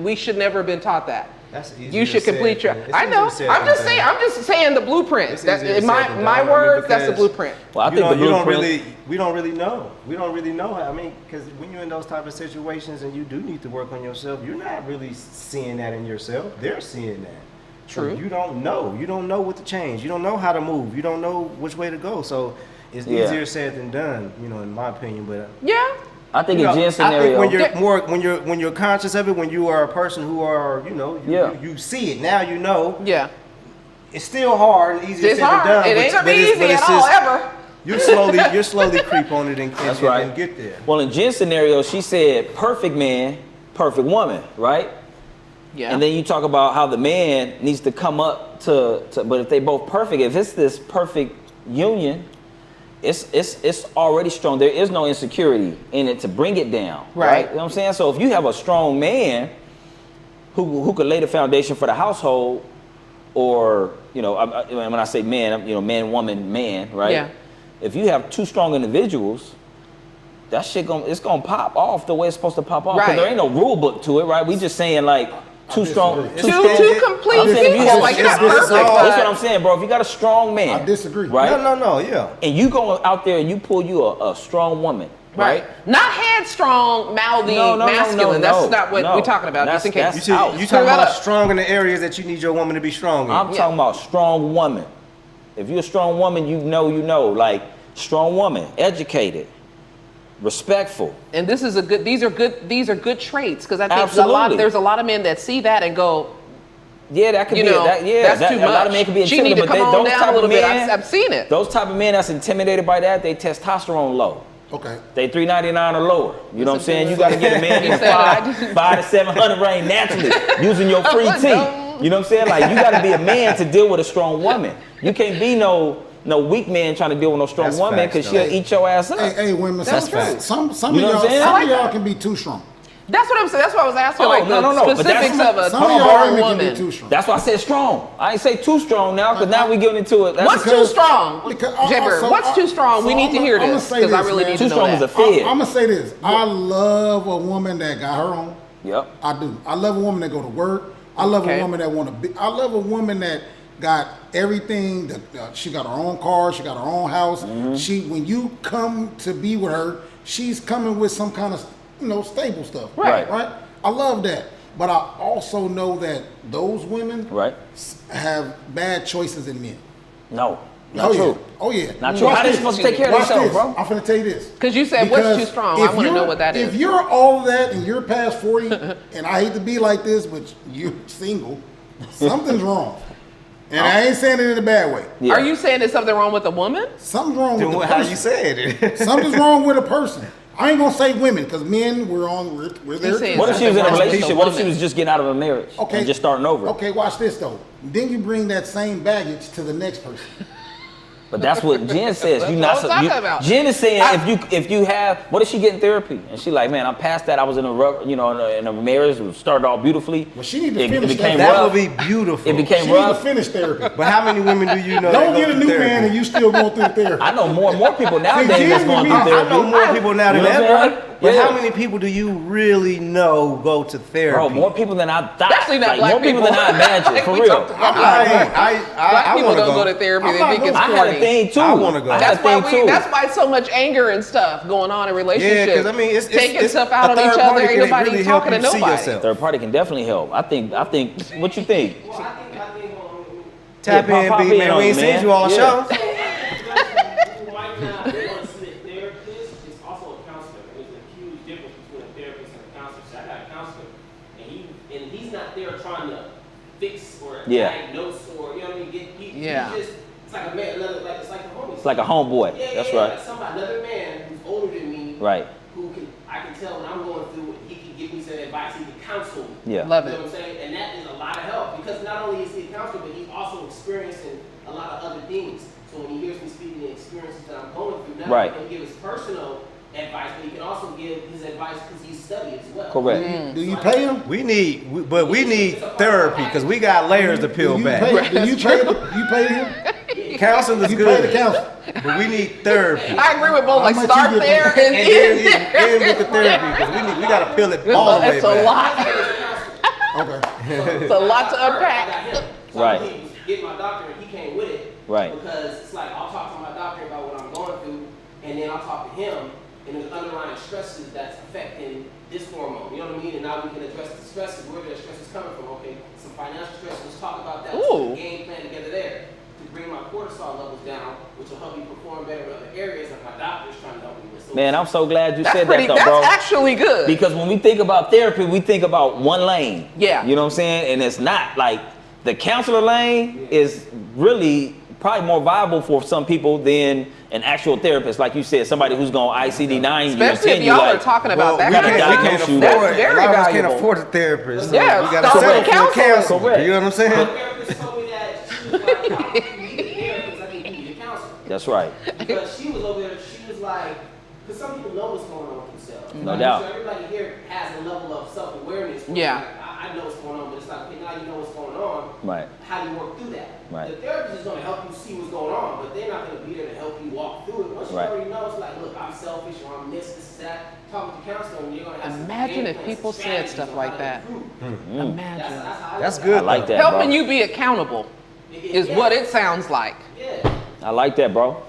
We should never have been taught that. That's easier You should said complete your. than- I know. it's easier I'm said just than saying. done. I'm just saying the blueprint. It's That easier in said my than my done. I mean, words, that's the because blueprint. Well, I you think the don't blueprint. we don't really know. We don't really know. I mean, because when you're in those type of situations and you do need to work on yourself, you're not really seeing that in yourself. They're seeing that. True. So you don't know. You don't know what to change. You don't know how to move. You don't know which way to go. So it's Yeah. easier said than done, in my opinion. But Yeah. I think you in know, Jen's I scenario. think when you're conscious of it, when you are a person who are, you see it now. You know. Yeah. It's still hard and easier It's said than hard. done. It ain't gonna be easy at all ever. You slowly creep on it and That's right. and get there. Well, in Jen's scenario, she said perfect man, perfect woman, right? Yeah. And then you talk about how the man needs to come up to but if they both perfect, if it's this perfect union, it's already strong. There is no insecurity in it to bring it down. Right. You know what I'm saying? So if you have a strong man who could lay the foundation for the household, or when I say man, man, woman, man, right? Yeah. If you have two strong individuals, that shit it's gonna pop off the way it's supposed to pop off. 'Cause Right. there ain't no rule book to it, right? We just saying like two strong, disagree. Two complete I'm saying if you people. have Like you're not it's perfect. all- That's what but- I'm saying, bro. If you got a strong man, I disagree. right? No, yeah. And you go out there and you pull you a strong woman, right? Not headstrong, mouthy, No, masculine. That's not what we're talking about. That's- Just in case. that's You out. talking Clear that about up. strong in the areas that you need your woman to be strong in. I'm talking about strong woman. If you're a strong woman, you know, like strong woman, educated, respectful. And this is these are good traits because I think Absolutely. there's a lot of men that see that and go, Yeah, that could be that's too much. A lot of men could be She intimidated, need to but come on those down type a little of bit. men, I've seen it. Those type of men that's intimidated by that, they testosterone low. Okay. They 399 or lower. You know what I'm saying? You got to get a man in You the said that I five to 700 range naturally, using your free No. T. You know what I'm saying? Like you got to be a man to deal with a strong woman. You can't be no no weak man trying to deal with no strong That's woman facts, because though. she'll eat your ass up. Hey, women, That's true. some You know of what I'm saying? y'all, I some like of y'all can be too strong. That's what I'm saying. That's what I was asking. Oh, like no, the no, but that's- specifics of a Some of y'all strong women can be woman. too strong. That's why I said strong. I ain't say too strong now because now we getting into it. That's What's too because- strong? because- Jibber, so- what's too strong? We so need to I'ma- hear I'ma this say because I this, really man. need too to know strong that. is a fed. I'm gonna say this. I love a woman that got her own. Yep. I do. I love a woman that go to work. I love Okay. a woman that want to be. I love a woman that got everything. That she got her own car. She got her own house. She, when you come to be with her, she's coming with some kind of, stable stuff. Right. Right. I love that. But I also know that those women Right. have bad choices in men. No. Not oh true. Yeah. Oh yeah. Not true. How they this. supposed to take care of Watch themselves, this. bro? I'm finna tell you this. Because you said what's Because too strong. I if want to know you're- what that is. If you're all of that and you're past 40, and I hate to be like this, but you're single, something's wrong. And I ain't saying it in a bad way. Yeah. Are you saying there's something wrong with a woman? Something's wrong with Then the how person. you said it? Something's wrong with a person. I ain't gonna say women, because men, we're there. saying What if she was in a Something wrong with the relationship? What if she woman. was just getting out of a marriage and just starting over? Okay, watch this though. Then you bring that same baggage to the next person. But that's what Jen says. That's You what not. I'm talking about. Jen is saying if you have, what if she getting therapy and she like, man, I'm past that. I was in a marriage. It started off beautifully. Well, she need to It finish became that. That rough. would be beautiful. It became She need to rough. finish therapy. But how many women do you know? Don't that get go a new through man therapy? and you still going through therapy. I know more and more people nowadays Jen that's going through and me, I therapy. know more people now than You know what I'm ever. saying? But Yeah. how many people do you really know go to therapy? Bro, more people than I thought. Especially not like, black more people than I people. imagined. Like for we real. talked about. I Black people wanna don't go to therapy. I'm They not think it's going. I had a corny. thing too. I wanna go. I had a That's why thing too. that's why so much anger and stuff going on in relationships. Yeah, because I mean, it's taking it's, stuff out a on each third other. party Ain't can nobody really help talking to you see nobody. yourself. Third party can definitely help. I think. What you think? Tap Yeah, in, pop B, in man. on We it, ain't seen man. you all Yeah. show. Who might not want to see a therapist is also a counselor. There's a huge difference between a therapist and a counselor. So I got a counselor, and he's not there trying to fix or Yeah. diagnose or you know what I mean. Yeah. He's just it's like a man, it's like the homies. It's like a homeboy. Yeah, That's yeah, right. Like another man who's older than me. Right. I can tell when I'm going through. He can give me some advice. He can counsel me. Yeah. Love You know it. what I'm saying? And that is a lot of help because not only is he a counselor, but he's also experiencing a lot of other things. So when he hears me speaking the experiences that I'm going through, not Right. only can he give his personal advice, but he can also give his advice because he's studied as well. Correct. Do you pay him? We need therapy because we got layers to peel Do you back. pay, do you pay him? You pay him? Counseling is You pay the good, counselor. but we need therapy. I agree with both. How Like much start you get there paid? and And end then there. end with the therapy because we got to peel it all the way It's a back. lot. Okay. It's a lot to I unpack. got him. So Right. He was getting my doctor and he came with it. Right. Because it's like I'll talk to my doctor about what I'm going through, and then I'll talk to him and the underlying stresses that's affecting this hormone. You know what I mean? And now we can address the stresses, where the stress is coming from. Okay, some financial stress. Let's talk about that. Let's put Ooh. a game plan together there to bring my cortisol levels down, which will help me perform better in other areas that my doctor's trying to help me with. So Man, I'm so glad you That's said pretty. that though, bro. That's actually good. Because when we think about therapy, we think about one lane. Yeah. You know what I'm saying? And it's not like the counselor lane is really probably more viable for some people than an actual therapist. Like you said, somebody who's going to ICD-9 you and Especially 10 if you y'all are like, talking about that we kind gotta of can't diagnose stuff. you. That's afford. very A lot of us can't valuable. afford a therapist. Yeah, we got to start settle with for a counseling. counselor. Correct. You know what I'm my saying? therapist told me that she was like, I don't think you need a therapist. I think you need a counselor. That's right. Because she was over there, she was like, because some people know what's going on with themselves. No Like, doubt. So everybody here has a level of self-awareness. where Yeah. like, I know what's going on, but it's like, okay, now you know what's going on. Right. How do you work through that? Right. The therapist is going to help you see what's going on, but they're not going to be there to help you walk through it. Once you Right. already know, it's like, look, I'm selfish or I'm this, that. Talk with your counselor, and you're going to have some Imagine game if plans, people some said strategies stuff on like how to that. improve. Imagine. How I That's look good. I like that, Helping bro. you be accountable is Yeah. what it sounds like. Yeah. I like that, bro.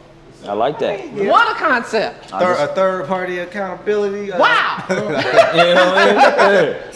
I like that. What a concept. A third party accountability. Wow. You know what I mean?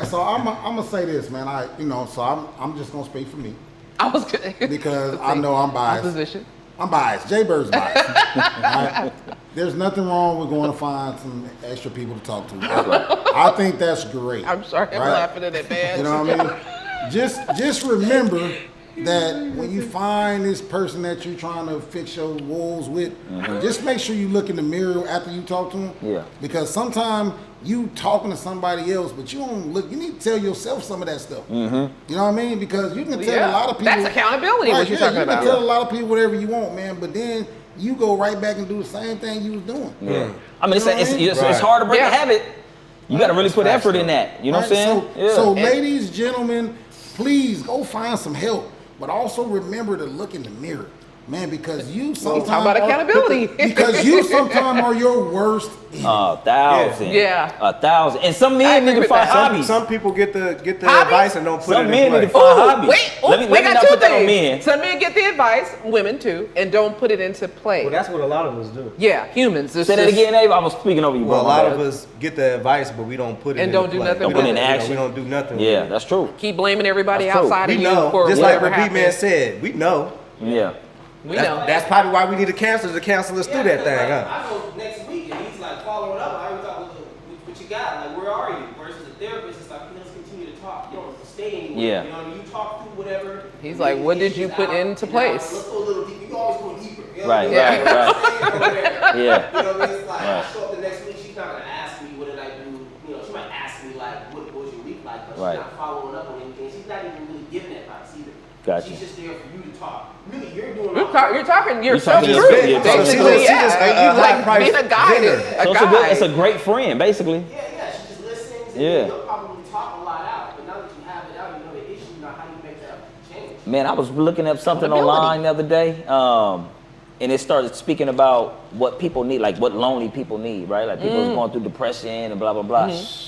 So I'm gonna say this, man. I'm just gonna speak for me I was good. because I know I'm biased. Opposition. I'm biased. Jay Bird's biased. Alright? There's nothing wrong with going to find some extra people to talk to. I think that's great. I'm sorry I'm right? laughing in advance. You know what I mean? Just remember that when you find this person that you're trying to fix your woes with, just make sure you look in the mirror after you talk to them. Yeah. Because sometimes you talking to somebody else, but you don't look. You need to tell yourself some of that stuff. You know what I mean? Because you can tell a lot of people. That's accountability. What you're talking about. You can tell a lot of people whatever you want, man. But then you go right back and do the same thing you was doing. Yeah. I mean, it's hard to break a habit. You got to really put effort in that. You know what I'm saying? So ladies, gentlemen, please go find some help. But also remember to look in the mirror, man, because you sometimes talking about accountability. because you sometimes are your worst enemy. 1,000. Yeah. 1,000. And some men need to find hobbies. Some people get the Hobbies? advice and don't put Some it men in need to play. find hobbies. Let me got not two put that on things. men. Some men get the advice, women too, and don't put it into play. Well, that's what a lot of us do. Yeah, humans. It's Say that just- again, Abe. I was speaking over you, bro. Well, a lot of us get the advice, but we don't put it And into don't do play. nothing Don't with put it in it. action. We don't do nothing. Yeah, with it. that's true. Keep blaming everybody That's true. outside We of you know, for just like whatever what B-Man happened. said, we know. Yeah. We know. That's probably why we need a counselor to counsel us through that thing, huh? I go next week and he's like following up. I already talk with what you got. Like, where are you? Versus a therapist, it's like, let's continue to talk. You don't stay anywhere. Yeah. You know what I mean? You talk through whatever. He's like, what did you put into place? Let's go a little deeper. You always go deeper. You know Right, what I mean? right, Like, stay over there. Yeah. You know what I mean? It's like, Right. I show up the next week, she's not going to ask me, what did I do? You know, she might ask me, like, what was your week like? But Right. she's not following up on anything. She's not even really giving advice either. Gotcha. She's just there for you to talk. Really, you're doing You're talking yourself talking through. yourself- yeah, Basically, she's just a you like high-priced being a guide. vendor. A So guide. it's a great friend, basically. Yeah, she just listens and Yeah. you'll probably talk a lot out. But now that you have it out, you know the issue, you know how you make that change. Man, I was looking up something Accountability. online the other day, and it started speaking about what people need, like what lonely people need, right? Like people who's going through depression and blah, blah, blah.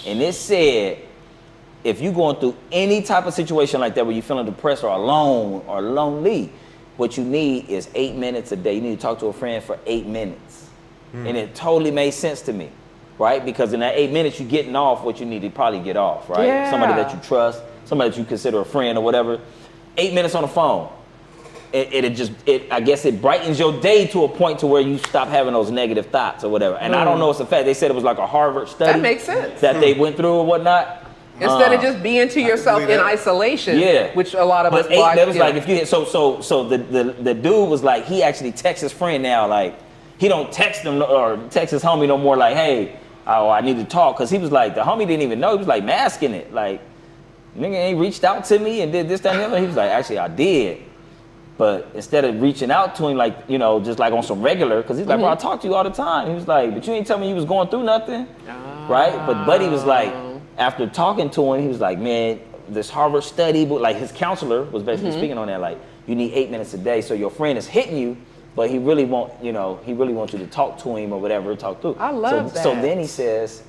And it said, if you're going through any type of situation like that where you're feeling depressed or alone or lonely, what you need is 8 minutes a day. You need to talk to a friend for 8 minutes. And it totally made sense to me, right? Because in that 8 minutes, you're getting off what you need to probably get off, right? Yeah. Somebody that you trust, somebody that you consider a friend or whatever. 8 minutes on the phone. I guess it brightens your day to a point to where you stop having those negative thoughts or whatever. And I don't know it's a fact. They said it was like a Harvard study. That makes sense. That they went through or whatnot. Instead of just being to yourself in isolation, Yeah. which a lot of us But eight, like. that was yeah. like if you so the dude was like, he actually texts his friend now, like he don't text him or text his homie no more, like, hey, I need to talk, because he was like, the homie didn't even know, he was like masking it, like nigga ain't reached out to me and did this, that, and the other. He was like, actually I did. But instead of reaching out to him, like, you know, just like on some regular, because he's like, bro, I talk to you all the time. He was like, but you ain't tell me you was going through nothing, right? But Buddy was like, after talking to him, he was like, man, this Harvard study, but like his counselor was basically speaking on that, like, you need 8 minutes a day. So your friend is hitting you, but he really wants you to talk to him or whatever, talk through. I love that. So then he says,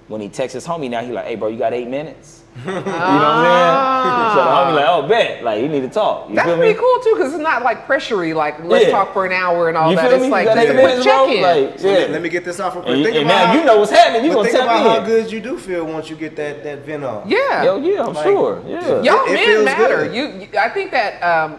when he texts his homie now, he like, hey, bro, you got 8 minutes? You know what I'm saying? So the homie like, oh, bet, like, you need to talk. You That's feel pretty me? cool too, because it's not like pressury, like let's Yeah. talk for an hour and all You that. feel It's me? like You got just 8 a quick minutes, bro? check-in. Like, So yeah. let me get this off real quick. And, Think and about now you know what's happening. You but gonna think tap about how in. good you do feel once you get that vent off. Yeah. Yo, yeah, I'm Like, sure. Yeah. Y'all It men feels matter. good. I think that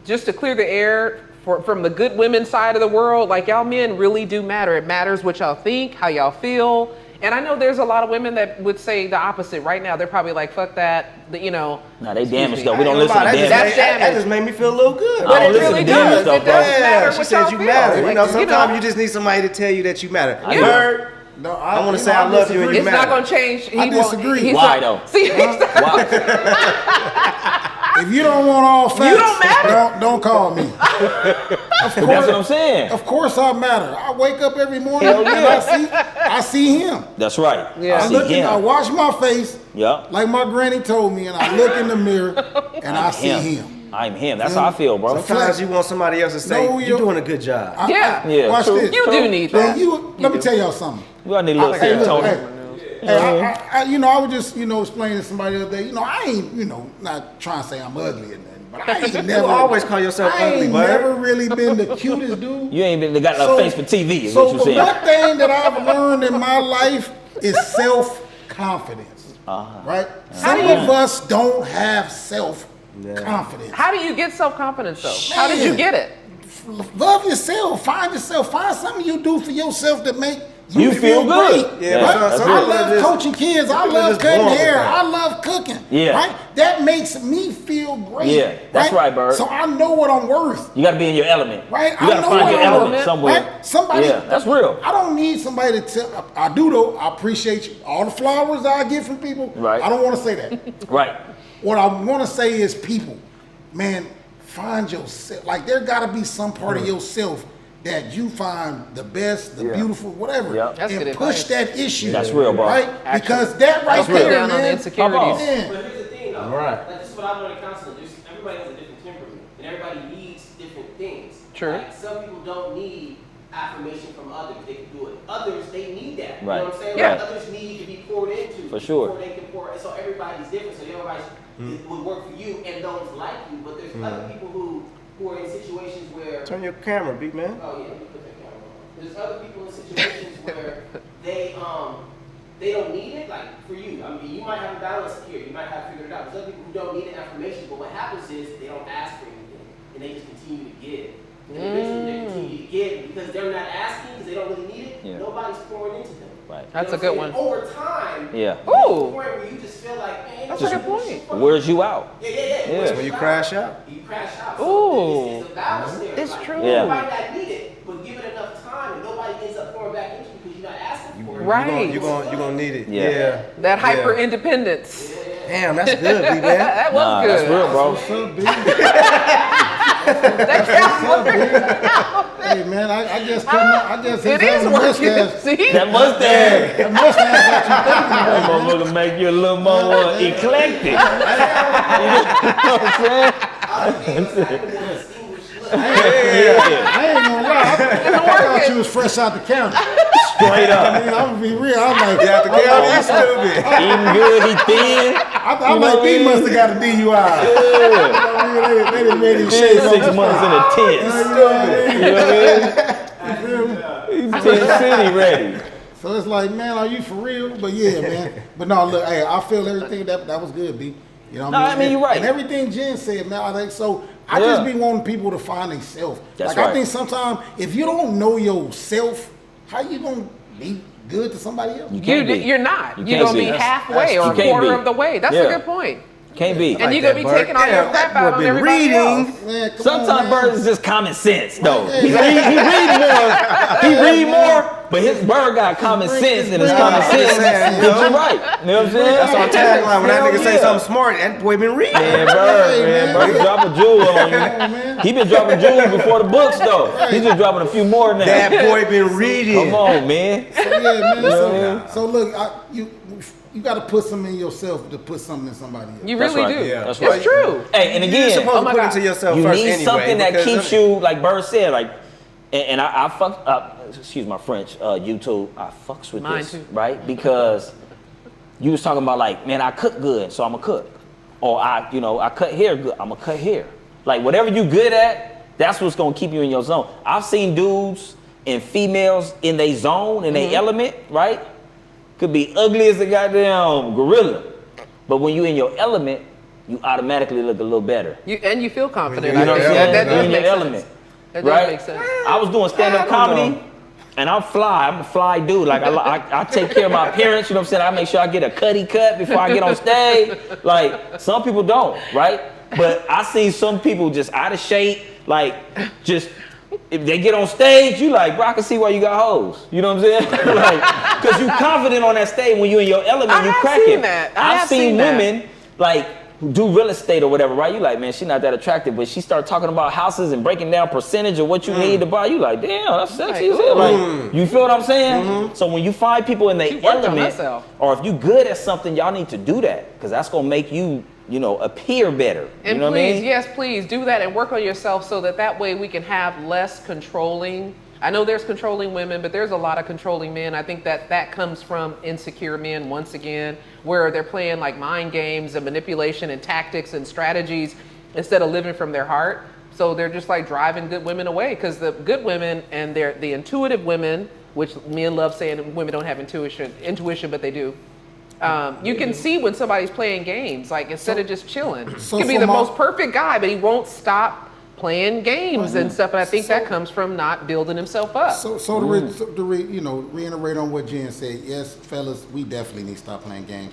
just to clear the air from the good women side of the world, like y'all men really do matter. It matters what y'all think, how y'all feel. And I know there's a lot of women that would say the opposite right now. They're probably like, fuck that, you know. Nah, they Excuse damaged me. though. We don't listen to That damage. That's that just made me feel a little good. I But don't it listen really to damage does. stuff, It bro. does matter she what said y'all you feel. matter. You know, Like, sometimes you just need somebody to tell you that you matter. Yeah. Bird, No, I wanna say I love you and you It's matter. not gonna change. I disagree. Why though? See, Why? If you don't want all facts, don't matter? don't call me. That's what I'm saying. Of course I matter. I wake up every morning Hell and yeah. I see him. That's right. Yeah. I I see look in, I him. wash my face Yup. like my granny told me, and I look in the mirror and I see him. I'm him. That's how I feel, bro. Sometimes you want somebody else to say, No, you're doing a good job. Yeah. Yeah, Watch true. this. you do need that. Man, let me tell y'all something. We gotta need a little Hey, look, serotonin. I was just, explaining to somebody the other day, I ain't, not trying to say I'm ugly or nothing, but I ain't never. You always call yourself I ugly, ain't Bird. never really been the cutest dude. You ain't been got no face for TV, is so what you the saying. one thing that I've learned in my life is self-confidence, right? Some of us don't have self-confidence. How do you get self-confidence though? How did you Man. get it? Love yourself. Find something you do for yourself that make You feel good. great. Yeah, right? but some I people love just- coaching kids. I people love just cutting born with hair. that. I love cooking. Yeah. Right? that makes me feel great. Yeah, that's right, Bird. So I know what I'm worth. You got to be in your element. Right? You got to find your element somewhere. Right? Somebody, yeah, that's real. I don't need somebody to tell. I do though. I appreciate you. All the flowers that I get from people. Right. I don't want to say that. Right. What I want to say is, people, man, find yourself. Like there got to be some part of yourself that you find the best, the beautiful, whatever, Yep. That's good and push advice. that issue. That's real, bro. Right? Because that right That's real. there, Down on the man. insecurities. Man. But here's the thing, though. Right. Like, this is what I've learned in counseling. Everybody has a different temperament, and everybody needs different things. True. Like, some people don't need affirmation from others. They can do it. Others, they need that. Right. You know what I'm saying? Yeah. Like, others need to be poured into. For sure. Before they can pour. And so everybody's different. So everybody's would work for you, and those like you. But there's other people who are in situations where. Turn your camera, big man. Oh yeah, let me put that camera on. There's other people in situations where they don't need it. Like for you, I mean, you might have a balance here. You might have figured it out. There's other people who don't need the affirmation, but what happens is they don't ask for anything, and they just continue to give. And eventually they continue to give because they're not asking because they don't really need it. Yeah. Nobody's pouring into them. Right. That's You a know good what I'm one. saying? Over time, Yeah. you get to the Ooh. point where you just feel like, man, That's a good point. Wears you out. Yeah. That's when you crash out. You crash out. Ooh. So it's a balance there. It's Like, true. Yeah. You might not need it, but give it enough time, and nobody ends up pouring back into you because you're not asking for it. Right. You're gonna need it. Yeah. Yeah. That Yeah. hyper independence. Damn, that's good, big man. That was Nah, good. that's real, bro. What's up, B? That counts. Hey man, I guess he's It is having a working. mustache. See? That mustache. That mustache got you thinking about That motherfucker make you a little more eclectic. You know what I'm saying? I ain't gonna lie. I thought you was fresh out the county. Straight I up. mean, I'm gonna be real. I'm like, Yeah, the county is stupid. Eating good, he thin. I'm like, B must have got a DUI. You know what I mean? They done made him shave Been 6 months in a tent. You know what I mean? He's 10 city ready. So it's like, man, are you for real? But yeah, man. But no, look, hey, I feel everything that was good, B. You know what No, I mean, you're right. And everything Jen said, man, I think so. I Yeah. just be wanting people to find themselves. That's like right. I think sometimes if you don't know yourself, how you gonna be good to somebody else? Can't be. You're not. You You're can't gonna be be. halfway You or a can't quarter be. of the way. That's Yeah. a good point. Can't be. And you're gonna be taking all your crap out on everybody else. Man, come Sometimes on, man. Bird is just common sense, though. Right, He read more, but his Bird got common sense, and his common sense saying, gets yo. you right. You know what I'm saying? That's our tagline. When that Hell nigga say yeah. something smart, that boy been reading. Man, Bird, Bird drop a jewel on you. He been dropping jewels before the books, though. He's just dropping a few more now. That boy been reading. Come on, man. So yeah, man. Yeah. So look, you got to put something in yourself to put something in somebody else. You That's really right. do. Yeah. That's It's right. true. Hey, and You're again, supposed to my put God. into yourself you first need anyway. something that because keeps you, like Bird said, like, and I fuck up, excuse my French, YouTube, I fucks with Mine this, too. right? Because you was talking about like, man, I cook good, so I'm a cook. Or I cut hair good, I'm a cut hair. Like whatever you good at, that's what's gonna keep you in your zone. I've seen dudes and females in their zone, in their element, right? Could be ugly as a goddamn gorilla. But when you in your element, you automatically look a little better. You feel confident. You know what I'm saying? That You does in make your sense. element. That does Right? make sense. I was doing stand-up comedy, and I'm fly. I'm a fly dude. Like I take care of my appearance. You know what I'm saying? I make sure I get a cutty cut before I get on stage. Like some people don't, right? But I see some people just out of shape. Like just if they get on stage, you like, bro, I can see why you got hoes. You know what I'm saying? Like, cause you confident on that stage when you in your element, I you have cracking. seen that. I've seen that. women like who do real estate or whatever, right? You like, man, she's not that attractive, but she start talking about houses and breaking down percentage of what you need to buy. You like, damn, that's sexy as hell. Like, you feel what I'm saying? So when you find people in their She worked on element, herself. or if you good at something, y'all need to do that because that's gonna make you, appear better. And you know please, what I mean? yes, please do that and work on yourself so that way we can have less controlling. I know there's controlling women, but there's a lot of controlling men. I think that comes from insecure men once again, where they're playing like mind games and manipulation and tactics and strategies instead of living from their heart. So they're just like driving good women away because the good women and the intuitive women, which men love saying women don't have intuition, but they do. You can see when somebody's playing games, like instead of just chilling. So He could be for the my- most perfect guy, but he won't stop playing games and stuff. And I think that comes from not building himself up. So to reiterate on what Jen said, yes, fellas, we definitely need to stop playing games.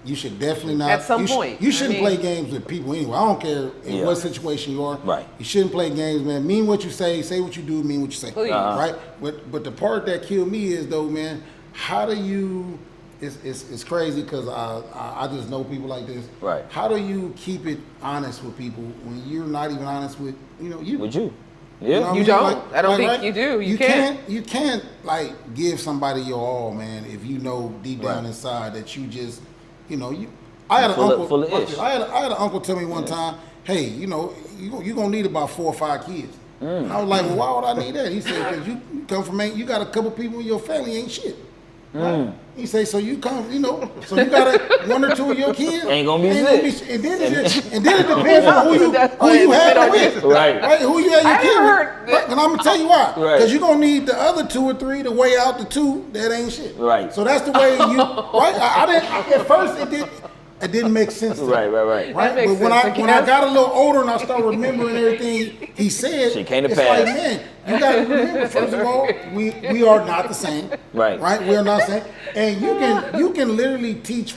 You should definitely not. At some point. You shouldn't play games with people anyway. I don't care in what situation you are. Right. You shouldn't play games, man. Mean what you say what you do, mean what you say. Please. Right? But the part that killed me is, though, man, how do you, it's crazy because I just know people like this. Right. How do you keep it honest with people when you're not even honest with, you? With you. Yeah. You know what I You mean? don't. I don't think right? you do. You can't. You can't like give somebody your all, man, if you know deep down Right. inside that you just, I had an Full of- uncle. full of watch ish. this. I had an uncle tell me one time, hey, you're gonna need about 4 or 5 kids. And I was like, well, why would I need that? He said, because you come from, you got a couple people in your family ain't shit. Right? He say, so you come, so you got 1 or 2 of your kids Ain't gonna be shit. and then it depends on who you have it with. Right. Who you have your I kid heard with. And I'm gonna tell you why. Right. Because you're gonna need the other 2 or 3 to weigh out the 2 that ain't shit. Right. So that's the way you right. At first it didn't make sense to me. Right. Right, That makes but when I sense, I when I guess. got a little older and I started remembering everything he said, She came to it's pass. like, man, you got to remember. First of all, we are not the same. Right. We are not the same, and you can literally teach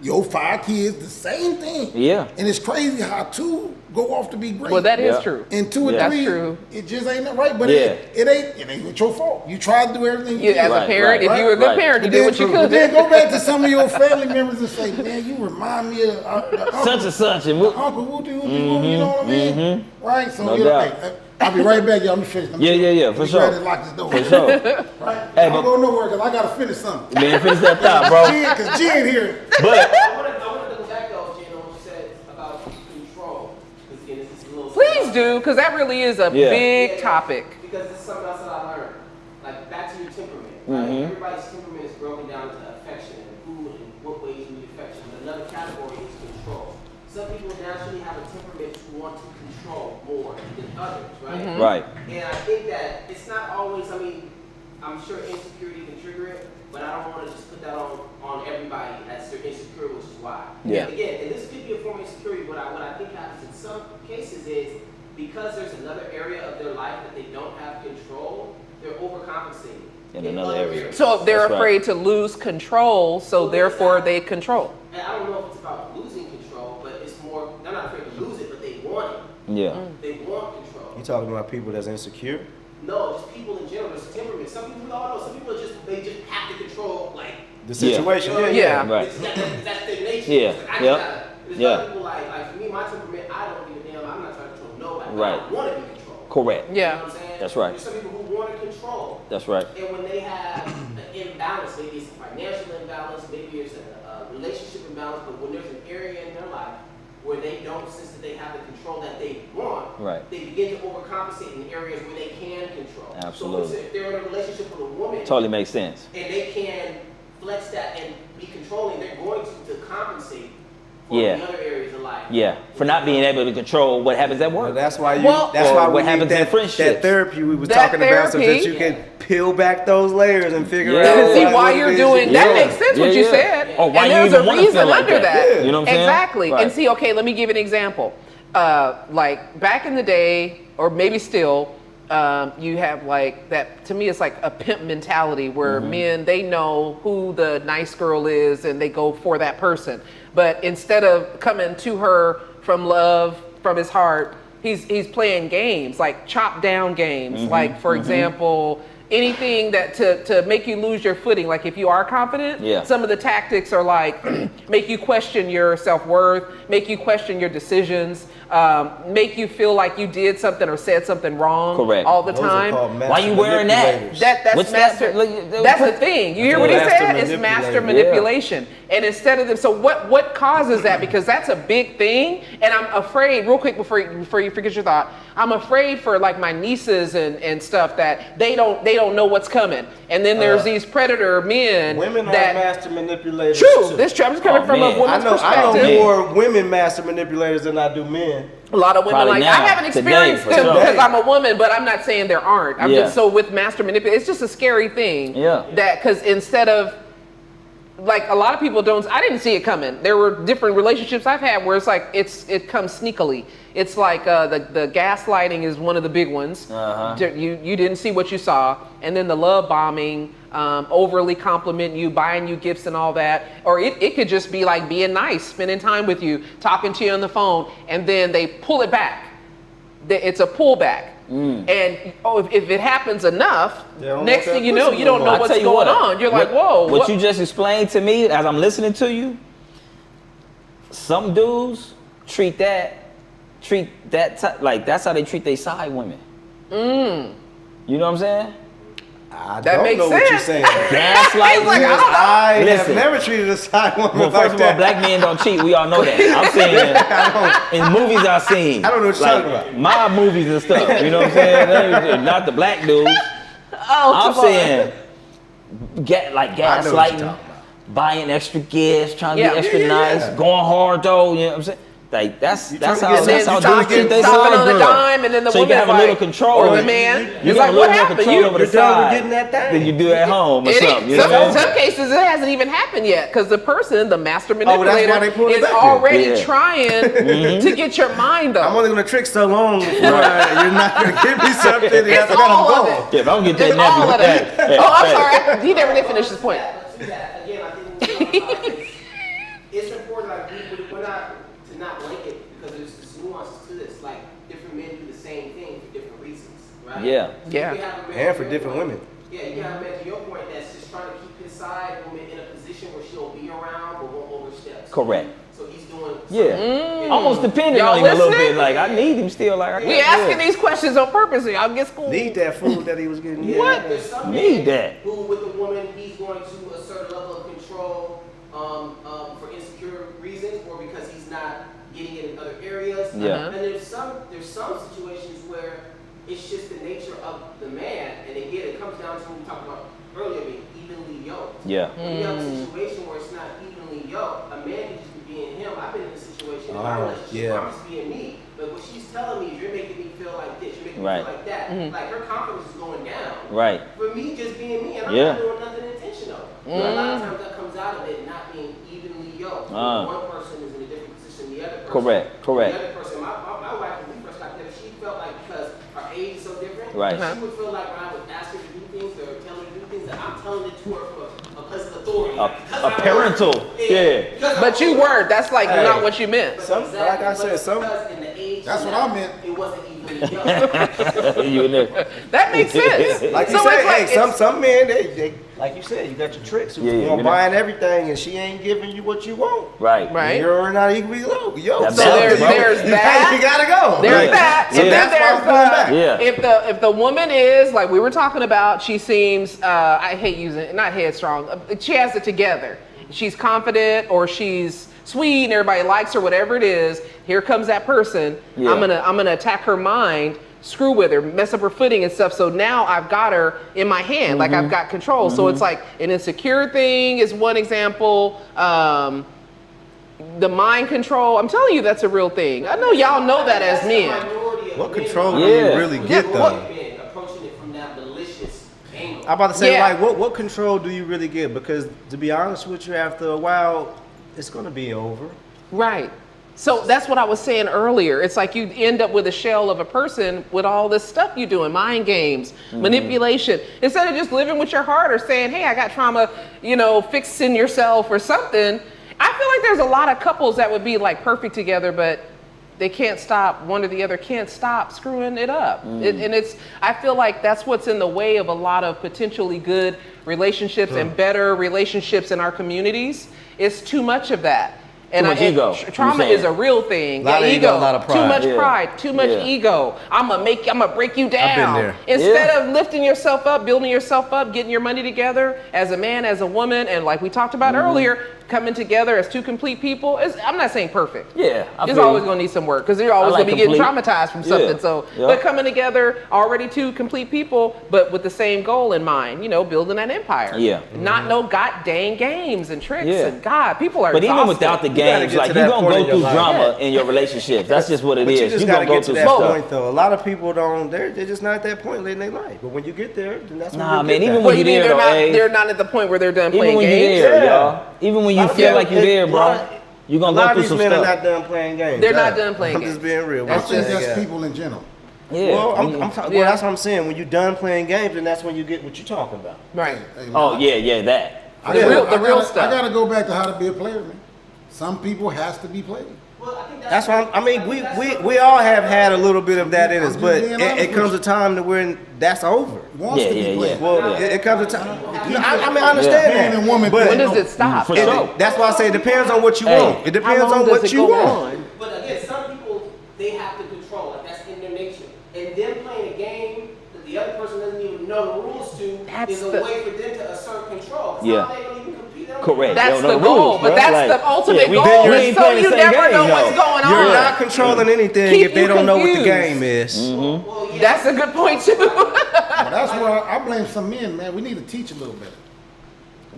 your 5 kids the same thing. Yeah. And it's crazy how 2 go off to be great. Well, that is Yeah. true. And 2 or Yeah. 3, That's true. it just ain't right. But Yeah. it ain't your fault. You tried to do everything you You, did. as a Right, parent, right, if you were a good right. parent, you But did what you but could. then go back to some of your family members and say, man, you remind me of Such and such. And Uncle Wooty, you know what I mean? Right? So, No you know, doubt. hey, I'll be right back, y'all. Let me finish. Yeah, for sure. Let me lock this door. For sure. Right? Hey, I don't but- go nowhere because I got to finish something. Man, finish that thought, bro. Because Jen here. But I want to go back though, Jen, on what you said about control. Because again, this is a little. Please do, because that really is a Yeah. big topic. Because this is something else that I learned. Like back to your temperament. Right? Everybody's temperament is broken down into affection and who and what ways you need affection. But another category is control. Some people naturally have a temperament to want to control more than others, right? right. And I think that it's not always, I'm sure insecurity can trigger it, but I don't want to just put that on everybody as they're insecure, which is why. Yeah. And again, and this could be a form of insecurity, but what I think happens in some cases is because there's another area of their life that they don't have control, they're overcompensating. In another other area. areas. So they're That's right. afraid to lose control, so therefore they control. And I don't know if it's about losing control, but it's more, they're not afraid to lose it, but they want it. Yeah. They want control. You talking about people that's insecure? No, just people in general. There's temperament. Some people we all know. Some people they just have to control like. The situation. You know what I Yeah. mean? Right. That's their nature. Yeah. It's like, I Yep. just gotta, there's Yeah. other people like for me, my temperament. I don't give a damn. I'm not trying to control nobody. Right. I want to be controlled. Correct. You know Yeah. what I'm saying? That's right. There's some people who want to control. That's right. And when they have an imbalance, maybe it's a financial imbalance, maybe it's a relationship imbalance, but when there's an area in their life where they don't sense that they have the control that they want, Right. they begin to overcompensate in areas where they can control. Absolutely. So if they're in a relationship with a woman Totally makes sense. and they can flex that and be controlling, they're going to compensate for Yeah. the other areas of life. Yeah. For not being able to control what happens at Well, work. that's why you. Well- that's Or why what we need happens in that friendships. therapy we was That talking about, so that therapy- you can peel back those layers and figure Yeah. out. See like, why what it you're is doing you that want. makes sense what Yeah, you yeah. said. Or why and you there's even a wanna reason feel like under that. that. You know what I'm saying? Exactly. Right. And see, okay, let me give you an example. Like back in the day, or maybe still, you have like that. To me, it's like a pimp mentality where men, they know who the nice girl is and they go for that person. But instead of coming to her from love, from his heart, he's playing games, like chop down games. Like for example, anything that to make you lose your footing. Like if you are confident, Yeah. some of the tactics are like make you question your self-worth, make you question your decisions, make you feel like you did something or said something wrong Correct. all the Those are time. called Why master you wearing that? manipulators. That's What's that? master. Look, That's the thing. You hear what he Master said? It's master manipulator. manipulation. And instead of them, so what causes that? Because that's a big thing. And I'm afraid, real quick before you forget your thought, I'm afraid for like my nieces and stuff that they don't know what's coming. And then there's these predator men Women are that master manipulators. true. too. This I'm just coming Oh, from man. a woman's I perspective. know more women master manipulators than I do men. A lot of women Probably like now, I haven't today, experienced for them sure. because I'm a woman, but I'm not saying there aren't. I'm Yeah. just so with master manipulation, it's just a scary thing. Yeah. That because instead of like a lot of people don't. I didn't see it coming. There were different relationships I've had where it's like it comes sneakily. It's like the gaslighting is one of the big ones. You didn't see what you saw, and then the love bombing, overly complimenting you, buying you gifts and all that. Or it could just be like being nice, spending time with you, talking to you on the phone, and then they pull it back. It's a pullback. And if it happens enough, next thing you know, you don't know what's going on. You're like, whoa. What you just explained to me as I'm listening to you, some dudes treat that like that's how they treat their side women. You know what I'm saying? I That don't makes know what you're sense. saying. Gaslighting. Like, I don't know. I have Listen. never treated a side woman Well, like first of all, that. black men don't cheat. We all know that. I'm saying in movies I've seen. I don't know what you're talking about. Mob movies and stuff. You know what I'm saying? Not the black dudes. I'm saying like I know what you're gaslighting, talking about. buying extra gifts, trying to Yeah. be extra Yeah. nice, going hard though. You know what I'm saying? Like that's trying how to get- that's how you trying dudes to treat get their stopping side on the girl. dime, and then the So you woman's can have a little like, control. or the man. You It's can like, have a what little more happened? control over the You're done with side getting that thing. than you do at home or It something. You is. know what I'm In saying? some cases, it hasn't even happened yet because the person, the master that's why manipulator, they pulled it is back then. already Yeah. trying to get your mind up. I'm only gonna trick so long before you're not gonna give me something. And It's after that, all I'm of gone. it. Yeah, don't get that It's all nappy. of it. Hey, Oh, I'm hey. sorry. He never did finish his point. But to that, again, I think it's important, like, we're not blanket because there's nuances to this. Like, different men do the same thing for different reasons, right? Yeah. Yeah. You can have a man And for to your different point- women. Yeah, you can have a man to your point that's just trying to keep his side woman in a position where she'll be around but won't overstep. Correct. So he's doing Yeah. Almost depending Y'all on him a little listening? bit. Like I need him still. Like I We got asking these questions on purpose. Y'all get schooled. Need that food that he was getting. Yeah, there's some Need men that. who, with the woman, he's going to assert a level of control for insecure reasons, or because he's not getting it in other areas. Yeah. And there's some situations where it's just the nature of the man, and again, it comes down to what we talked about earlier, being evenly yoked. Yeah. When you have a situation where it's not evenly yoked, a man can just be being him. I've been in a situation in my relationship where I'm just being me. But what she's telling me is, you're making me feel like this, you're making me Right. feel like that. Like, her confidence is going down. Right. For me, just being me, and I'm Yeah. not doing nothing intentional. But a lot of times that comes out of it not being evenly yoked. One person is in a different position than the other person. Correct. The other person, my wife, when we first got together, she felt like because our age is so different, Right. she would feel like when I would ask her to do things or tell her to do things, that I'm telling it to her from a place of authority. A parental. Yeah. But you weren't. That's like not what you meant. Like I said, some. Because in the age That's what now, I meant. It wasn't evenly yoked. You in there. That makes sense. Like you So said, it's like hey, some men, they like you said, you got your tricks. Who's Yeah, you know. buying everything, and she ain't giving you what you want. Right. Right. You're not equally low. Yo, That's So balance, there's bro. that. You gotta go. There's Yeah. that. Yeah. And then That's why there's I'm going back. Yeah. if the woman is like we were talking about, she seems I hate using it, not headstrong. She has it together. She's confident or she's sweet and everybody likes her, whatever it is. Here comes that person. Yeah. I'm gonna attack her mind, screw with her, mess up her footing and stuff. So now I've got her in my hand, like I've got control. So it's like an insecure thing is one example. The mind control, I'm telling you, that's a real thing. I know y'all know that as men. What control do Yeah. you really get Yeah, though? what- Approaching it from that malicious angle. I'm about to say, Yeah. like, what control do you really get? Because to be honest with you, after a while, it's gonna be over. Right. So that's what I was saying earlier. It's like you end up with a shell of a person with all this stuff you doing, mind games, manipulation. Instead of just living with your heart or saying, hey, I got trauma, fixing yourself or something. I feel like there's a lot of couples that would be like perfect together, but they can't stop, one or the other can't stop screwing it up. I feel like that's what's in the way of a lot of potentially good relationships and better relationships in our communities. It's too much of that. Too much ego, Trauma you saying. is a real thing. Lot of ego, lot of pride. Too much Yeah. pride, too much Yeah. ego. I'm gonna break you down. there. Instead Yeah. of lifting yourself up, building yourself up, getting your money together as a man, as a woman, and like we talked about earlier, coming together as two complete people, I'm not saying perfect. Yeah, I It's feel always you. going to need some work because you're always like going to be getting complete. traumatized from something. Yeah. So, Yeah. but coming together, already two complete people, but with the same goal in mind, you know, building an empire. Yeah. Not no god dang games and tricks Yeah. and God, people are But even exhausted. without the You gotta games, get like to you're that gonna point go in your through life. drama in your relationships. That's just what it But is. you just You're gotta gonna go get to through that some stuff. point though. A lot of people don't. They're just not at that point late in their life. But when you get there, then that's when Nah, you man, get even that. when you mean there, though, they're not at the point where they're done even playing when games? you're there, Yeah. y'all. Even when you A lot feel of like you're them- there, bro, you're A gonna lot go of through these some men are stuff. not done playing games. They're not done playing I'm games. just being real. I That's think just- that's Yeah. people in general. Yeah. Well, I mean- well, that's what I'm saying. When you're done playing games, then that's when you get what you're talking about. Right. Hey, man, Oh yeah, that. I The gotta- real- I real gotta- stuff. I gotta go back to how to be a player, man. Some people has to be played. Well, I think That's why I mean, we all have had a little bit of that in us, I'm but just being honest it comes a with time to when that's over. Wants Yeah, to be yeah, played. yeah. Well, Yeah. it comes a time. No, I mean, I understand Man that. and woman but When play. does it stop? For it- sure. that's why I say it depends on what you Hey. want. It depends How long on does what it you go want. on? But again, some people, they have to control. Like, that's in their nature. And them playing a game that the other person doesn't even know the rules to That's is a the- way for them to assert control. 'Cause Yeah. how they don't even compete. They don't Correct. even- That's They don't the know goal, rules, but bro. that's Like, the ultimate we goal. then you is ain't so playing the you same never game, know though. what's going You're on. not controlling anything Keep if they you don't know what the confused. game is. Well, yeah. That's a good point too. But that's where I blame some men, man. We need to teach a little better.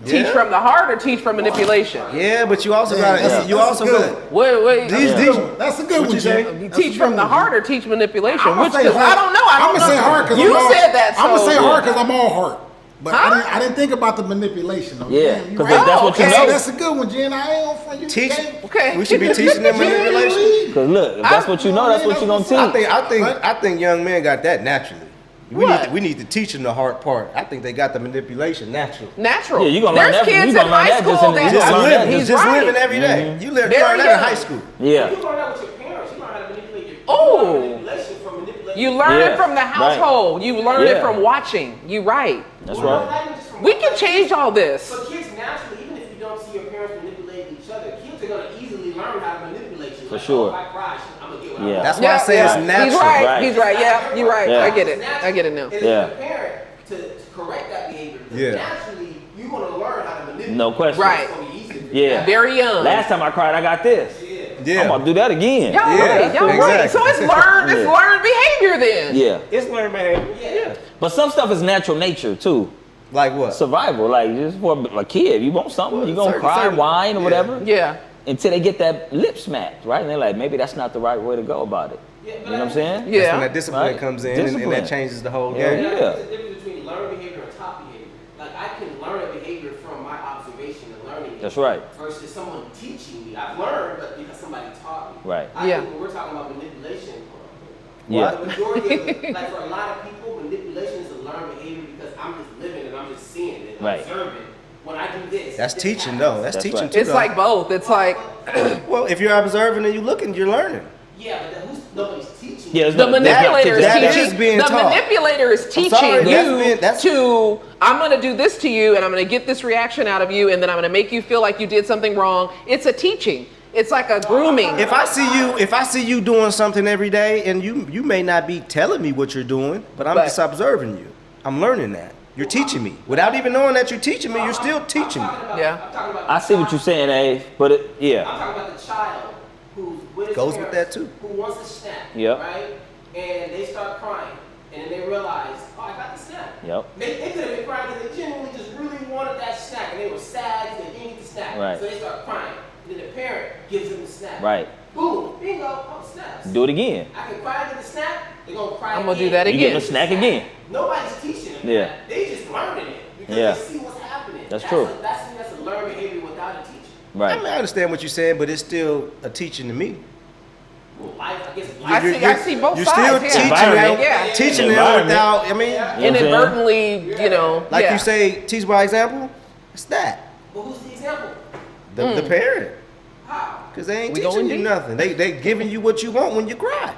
Teach from the heart or teach from manipulation? Yeah, but you also got that's- to. You that's also good. got Wait. That's a good one, you say? Jim. You That's a teach good from the one, heart or teach manipulation? I'ma Which say is, heart. I don't know. I don't I'ma know. say heart because You said that. So. I'm gonna say heart because I'm all heart. But Huh? I didn't think about the manipulation. Though. Yeah, Damn, you 'cause right. that's what you okay. know. That's a good one, Jen. I ain't on front you. teach. Okay. We should be teaching them manipulation. Cause look, if that's what you know, that's what you're gonna teach. I think young men got that naturally. What? We need to teach them the hard part. I think they got the manipulation naturally. Natural. Yeah, you gonna learn There's that- you kids gonna in learn high that just school in the- that you Just gonna learn living, that. he's just right. living every day. You learn Very that in young. high school. Yeah. You learn that with your parents. You learn how to manipulate your Oh. you learn manipulation from manipulating. You learn Yeah, it from the right. household. You learn it Yeah. from watching. You right. That's Well, right. not even just from We can watching. change all this. But kids naturally, even if you don't see your parents manipulate each other, kids are gonna easily learn how to manipulate you. For Like, sure. Oh, if I cry, I'm gonna get what I Yeah. want. That's why I say it's Right. natural. He's right. Right. He's right. Yeah, you're right. Yeah. I get it. It's natural. I get it now. And Yeah. as a parent, to correct that behavior, because Yeah. naturally, you're gonna learn how to manipulate. No question. Right. It's gonna be easy for you. Yeah. Very young. Last time I cried, I got this. Yeah. I'm about to do that again. Y'all right. Y'all right. exactly. So it's learned. It's Yeah. learned behavior then. Yeah. It's learned behavior. Yeah. But some stuff is natural nature too. Like what? Survival, like just for a kid, you want something, you gonna certain- cry, certain- whine, or yeah. whatever, Yeah. until they get that lip smacked, right? And they're like, maybe that's not the right way to go about it. Yeah, You know what I'm saying? Yeah. That's when that discipline Right. comes in and Discipline. that changes the whole Yeah. game. There's a difference between learned behavior and taught behavior. Like I can learn a behavior from my observation and learning it. That's right. Versus someone teaching me. I've learned, but because somebody taught me. Right. I Yeah. think when we're talking about manipulation, Yeah. the majority of, like for a lot of people, manipulation is a learned behavior because I'm just living and I'm just seeing it, Right. observing. When I do this, That's this teaching happens. though. That's That's teaching right. too. It's though. like both. It's like well, if you're observing and you're looking, you're learning. Yeah, but nobody's teaching. Yeah, there's the no- there's not manipulator is teaching. That teaching. is being The taught. manipulator is teaching sorry, you that's- to. I'm going to do this to you, and I'm going to get this reaction out of you, and then I'm going to make you feel like you did something wrong. It's a teaching. It's like a grooming. If I see you doing something every day, and you may not be telling me what you're doing, but I'm But- just observing you. I'm learning that. You're teaching me. Without even knowing that you're teaching me, you're still teaching me. Yeah. I'm talking about I see what you're saying, Abe, but yeah. I'm talking about the child who's with his Goes with parents, that too. who wants a snack, Yep. right? And they start crying, and then they realize, oh, I got the snack. Yep. They could have been crying because they genuinely just really wanted that snack, and they were sad because they didn't get the snack. Right. So they start crying. And then the parent gives them the snack. Right. Boom, bingo, oh, snaps. Do it again. I can cry and get the snack, they're gonna cry I'm gonna do again. that You again. get the snack again. Nobody's teaching them Yeah. that. They just learning it because Yeah. they see what's happening. That's true. That's a learned behavior without a teacher. I Right. mean, I understand what you're saying, but it's still a teaching to me. Well, life, I guess I see both You're sides. still yeah. teaching Environment. them, Yeah. teaching them Environment. without. I mean, You know what I'm saying? Inadvertently, you know. like yeah. you say, teach by example. It's that But who's the example? the parent, How? because they ain't We teaching going you deep? nothing. They giving you what you want when you cry.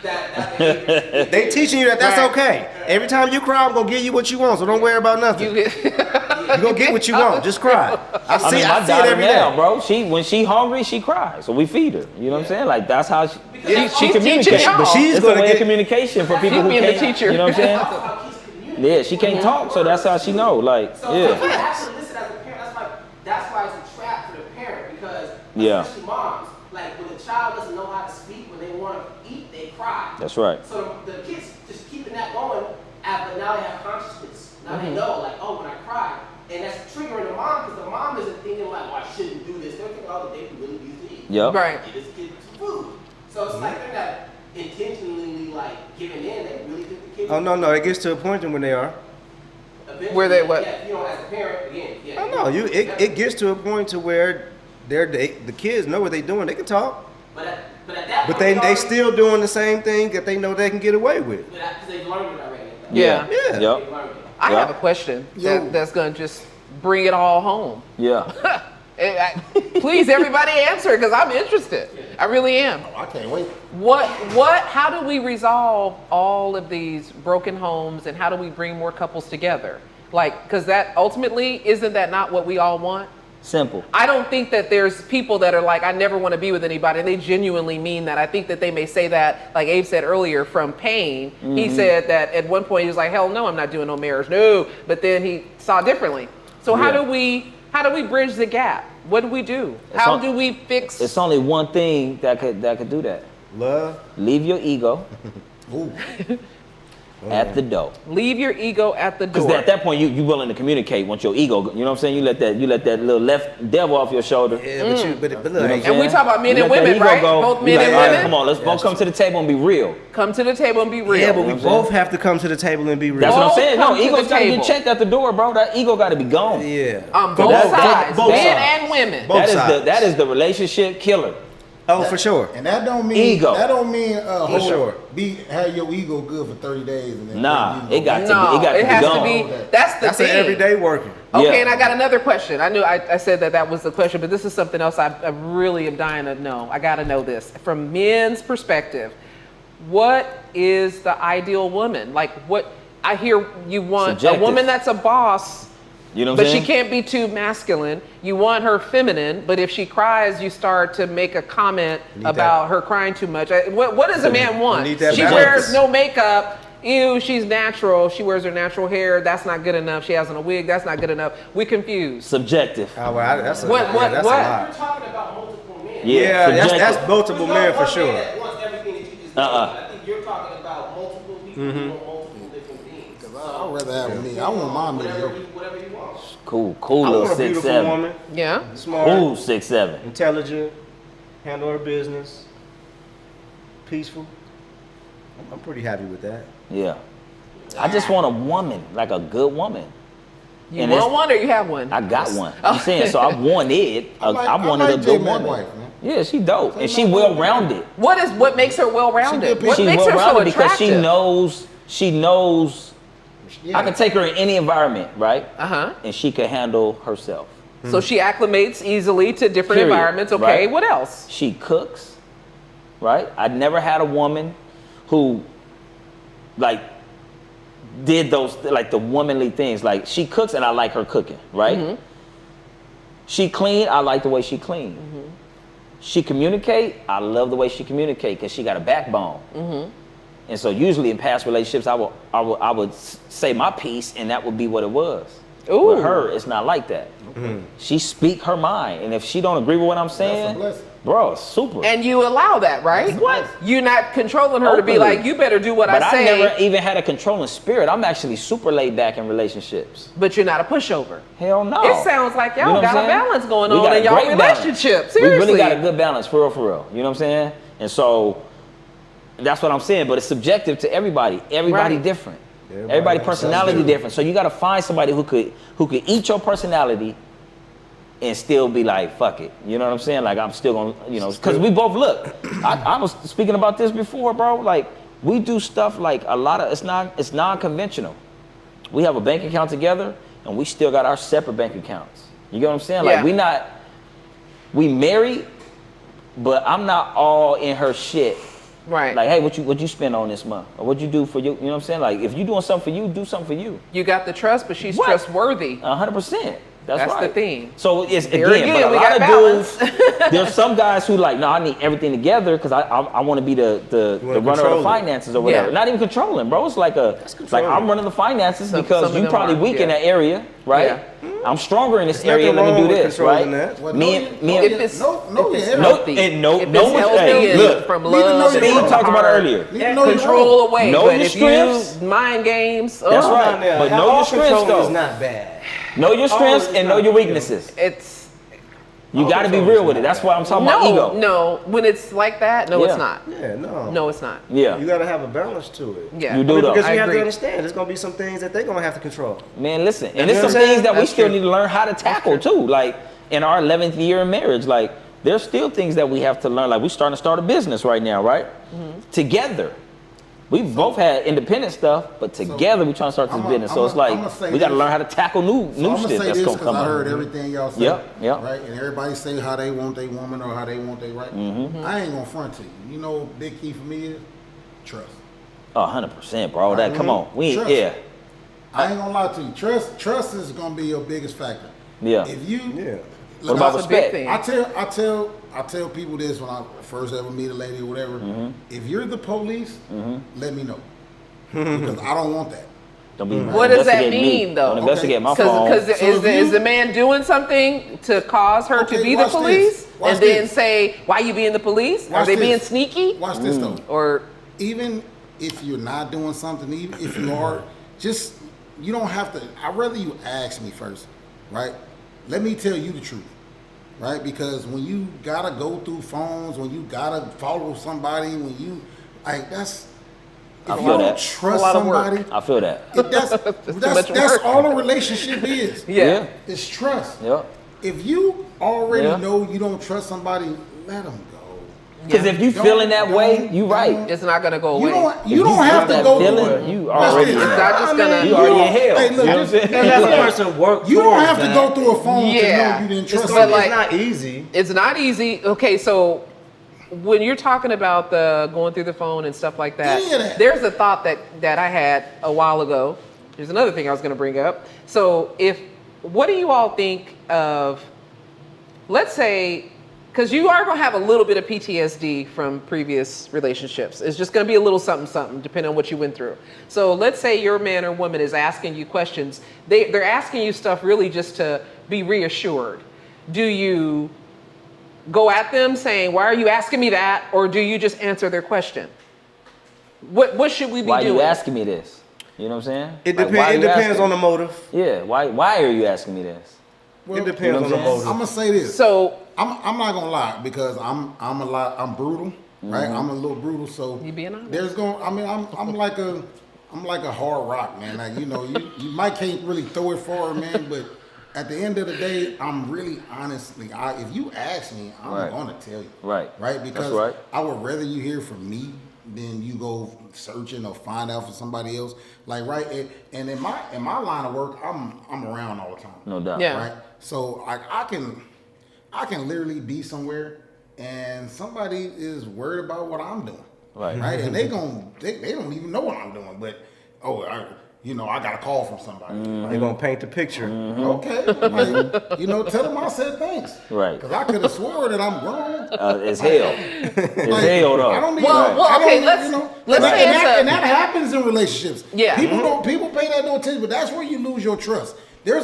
That behavior. They teaching you that that's Right. okay. Every time you cry, I'm gonna give you what you want. So don't worry about nothing. You You get, gonna get what you want. Just cry. I I see. mean, I my see it daughter every now, day. bro. When she hungry, she cries. So we feed her. You know what I'm saying? Like that's how she she's communicates. teaching y'all. But she's It's a gonna way get- of communication for people She's who being the can't. teacher. You know what I'm saying? That's how kids communicate. Yeah, she can't talk, so that's how she know. Like, So yeah. you have to listen as a parent. That's why it's a trap for the parent because Yeah. especially moms, like when the child doesn't know how to speak, when they want to eat, they cry. That's right. So the kids just keeping that going, but now they have consciousness. Now they know, like, oh, when I cry, and that's triggering the mom because the mom isn't thinking like, oh, I shouldn't do this. They're thinking, oh, they can really use to eat. Yep. Right. Get this kid some food. So it's like they're not intentionally like giving in. They really think the kid. Oh no, it gets to a point when they are. Eventually, Where they what? Yeah, you know, as a parent, again. Yeah. Oh no, it gets to a point to where the kids know what they're doing. They can talk, But at that but point, they still doing the same thing that they know they can get away with. because they've learned it already. Yeah. Yeah. They've Yep. learned it. I Yeah. have a question Yo. that's going to just bring it all home. Yeah. Please, everybody answer because I'm interested. I really am. I can't wait. How do we resolve all of these broken homes and how do we bring more couples together? Like, because that ultimately, isn't that not what we all want? Simple. I don't think that there's people that are like, I never want to be with anybody, and they genuinely mean that. I think that they may say that, like Abe said earlier, from pain. He said that at one point he was like, hell no, I'm not doing no marriage, no. But then he saw differently. So how do we bridge the gap? What do we do? How do we fix? It's only one thing that could do that. Love. Leave your ego Ooh. at the door. Leave your ego at the Because door. at that point you willing to communicate once your ego, you know what I'm saying? You let that little left devil off your shoulder. Yeah, but You know what I'm And we saying? talk about men You and let that women, ego right? go. Both You men like, and all right, women? come on, let's both come to the table and be real. Come to the table and be real. Yeah, but we You know what I'm both have to come to the table and be real. That's what I'm Both saying. come No, to ego's the got to table. get checked at the door, bro. That ego got to be gone. Yeah. On both That- sides, both men sides. and women. Both That is sides. the relationship killer. Oh, for sure. And that don't mean Ego. That don't mean sure. have your ego good for 30 days and then Nah, bring your it got ego to back. be- it got to be has gone. to be. That's the That's thing. an everyday working. Okay, Yeah. and I got another question. I knew I said that was the question, but this is something else I really am dying to know. I got to know this from men's perspective. What is the ideal woman? Like, what I hear you want Subjective. a woman that's a boss. You know what But I'm she saying? can't be too masculine. You want her feminine, but if she cries, you start to make a comment about her crying too much. What does a man want? need that She balance. wears no makeup. Ew, she's natural. She wears her natural hair. That's not good enough. She has on a wig. That's not good enough. We confused. Subjective. Oh, well, that's a, What- yeah, what- that's what? a lot. You're talking about multiple men. Yeah, that's subjective. multiple men for There's no sure. one man that wants everything that you just named. I think you're talking about multiple people who want multiple different beings. I'd rather have me. I want mine to be Whatever yo. you want. Cool I little want a 6'7". beautiful woman, Yeah. smart, Ooh, 6'7". intelligent, handle her business, peaceful. I'm pretty happy with that. Yeah. I just want a woman, like a good woman. You And want it's- one or you have one? I got one. I'm saying, so I wanted, I wanted a good JMac woman. wife, man. Yeah, she dope, and she well-rounded. What makes her well-rounded? She What She's makes her so well-rounded because attractive? she knows. Yeah. I can take her in any environment, right? Uh-huh. And she can handle herself. So she acclimates easily to different Period. environments. Okay, Right. what else? She cooks, right? I never had a woman who, like, did those, like, the womanly things. Like, she cooks and I like her cooking, right? Mm-hmm. She clean, I like the way she clean. She communicate, I love the way she communicate because she got a backbone. And so usually in past relationships, I would say my piece and that would be what it was. Ooh. With her, it's not like that. She speak her mind, and if she don't agree with what I'm saying, blessing. bro, it's super. And you allow that, right? What? You're not controlling her to be Openly. like, you better do what But I I say, never even had a controlling spirit. I'm actually super laid back in relationships. but you're not a pushover. Hell no. It sounds like y'all You know what got I'm a saying? balance going We on got a in y'all great balance. relationship. We Seriously. really got a good balance, for real. You know what I'm saying? And so that's what I'm saying. But it's subjective to everybody. Everybody Right. different. Everybody Everybody has personality something. different. So you got to find somebody who could eat your personality and still be like, fuck it. You know what I'm saying? Like, I'm still gonna, you know, because we both look. I was speaking about this before, bro. Like, we do stuff like a lot of, it's non-conventional. We have a bank account together and we still got our separate bank accounts. You get what I'm saying? Yeah. Like, we married, but I'm not all in her shit. Right. Like, hey, what you spend on this month? Or what you do for you? You know what I'm saying? Like, if you doing something for you, do something for you. You got the trust, but she's What? trustworthy. 100%. That's right. the thing. So it's There again, again, but we a lot got of balance. dudes. There's some guys who like, no, I need everything together because I want to be the wanna runner of control the it. finances or whatever. Yeah. Not even controlling, bro. It's like I'm running the finances Some because of you them probably are, weak in yeah. that area, right? Yeah. I'm stronger in this There's area. nothing Let me wrong do with this, controlling right? that. Well, Me and If it's no, if it's yeah. healthy, and no if one- it's healthy hey, and look, from need to know love, your Steve role. talked about heart, earlier. Need to know your control role. away. Know But your if strengths. you mind games, That's oh, right. Now, But know all your strengths, controlling though. is not bad. Know your strengths it's and know not your good. weaknesses. it's You got to be real with it. That's why I'm talking about ego. no. When it's like that, no, Yeah. it's not. Yeah, no. No, it's not. Yeah, You got to have a balance to it. Yeah, You do, though. Because I you have agree. to understand, there's going to be some things that they're going to have to control. man. Listen, and You there's know some what I'm things that we That's still true. need to learn how to tackle too. Like in our 11th year of marriage, like there's still things that we have to learn. Like we're starting to start a business right now, right? Together. We both had independent stuff, but together we're trying to start this business. So it's like I'ma say we got to this. learn how to tackle new I'm gonna shit say that's this gonna because come I up. heard everything y'all say. Yep, yep. Right, and everybody say how they want their woman or how they want their right. I ain't gonna front to you. You know, big key for me is trust. Oh, 100%, bro. That come on, we Trust. yeah, I ain't gonna lie to you. Trust is gonna be your biggest factor. yeah. If you, Yeah. What about That's a big respect? thing. I tell people this when I first ever meet a lady or whatever. Mm-hmm. If you're the police, let me know because I don't want that. Don't be What does that investigate me. mean, though? Don't investigate my Because phone. So if is you- the man doing something to cause her to Okay, be the watch this. police, Watch and then this. say, "Why you being the police? Are Watch they this. being sneaky?" Watch this though. Or Even if you're not doing something, even if you are, just you don't have to. I'd rather you ask me first, right? Let me tell you the truth, right? Because when you gotta go through phones, when you gotta follow somebody, when you like that's I if you feel don't that. trust A lot of work. somebody, I feel that. that's much work. all a relationship is. yeah. It's trust. Yep. If you already Yeah. know you don't trust somebody, let them go. Because if you Don't- feeling that way, don't- you right. don't- It's not gonna go You away. don't. If You don't have to that go feeling, through it. you Watch already. this. It's not just gonna- You already in hell. Hey, look, You know what I'm saying? And as a person work You don't towards have to that, go through a phone Yeah. to know you didn't It's, trust gonna, somebody. But, it's not easy. It's not easy. Okay, so when you're talking about the going through the phone and stuff like that, Any of that. there's a thought that I had a while ago. There's another thing I was going to bring up. So what do you all think of, let's say, because you are going to have a little bit of PTSD from previous relationships. It's just going to be a little something, something, depending on what you went through. So let's say your man or woman is asking you questions. They're asking you stuff really just to be reassured. Do you go at them saying, "Why are you asking me that?" Or do you just answer their question? What should we be Why doing? you asking me this? You know what I'm saying? It, Like, why it you depends asking? on the motive. Yeah. Why are you asking me this? It depends You know on what the I'm saying? motive. I'm gonna say this. So I'm not gonna lie because I'm brutal, right? I'm a little brutal. So You being honest. there's going. I mean, I'm like a hard rock, man. Like you might can't really throw it far, man, but. At the end of the day, I'm really honestly. If you ask me, I'm Right. gonna tell you. Right. Right. Because right. I would rather you hear from me than you go searching or find out from somebody else. Like and in my line of work, I'm around all the time. No doubt. Yeah. Right. So I can literally be somewhere and somebody is worried about what I'm doing. Right. Right. And they don't even know what I'm doing, but I got a call from somebody. They're going to paint the picture. Okay, like, tell them I said thanks. Right. Because I could have swore that I'm grown. It's hell. It's Like, hell though. I don't need. Well, I don't okay, need, let's say it's a- and that happens in relationships. Yeah. People pay that no attention, but that's where you lose your trust. You're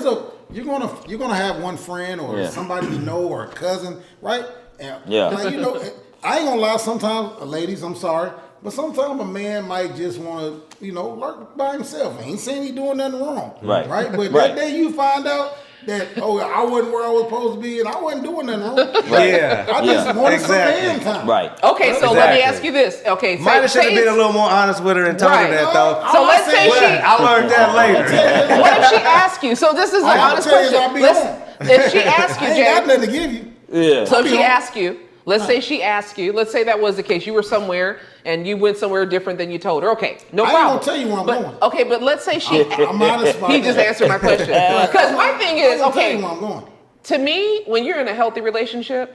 gonna have one friend or Yeah. somebody you know or a cousin, right? And, Yeah. like, I ain't gonna lie. Sometimes, ladies, I'm sorry, but sometimes a man might just want to, lurk by himself. I ain't saying he doing nothing wrong, Right. Right, but Right. that day you find out that I wasn't where I was supposed to be and I wasn't doing nothing wrong. Yeah. I just Yeah. wanted Exactly. some man time. Right. okay, so let me Exactly. ask you this. Okay, Might have should have been a little more honest with her and told Right. her that, though. So let's say But I learned that later. what if she asks you? So this is an I'll honest tell you, question. I'll be home. If she asks I you, ain't got Jay, nothing to give you. Yeah. so if be she home. asks you, let's say she asks you, let's say that was the case. You were somewhere and you went somewhere different than you told her. Okay, no I ain't problem. gonna tell you where I'm But- going. Okay, but let's say she. I'm honest about He just that. answered my question. Because my thing is, I'm gonna tell okay, you where I'm going. to me, when you're in a healthy relationship,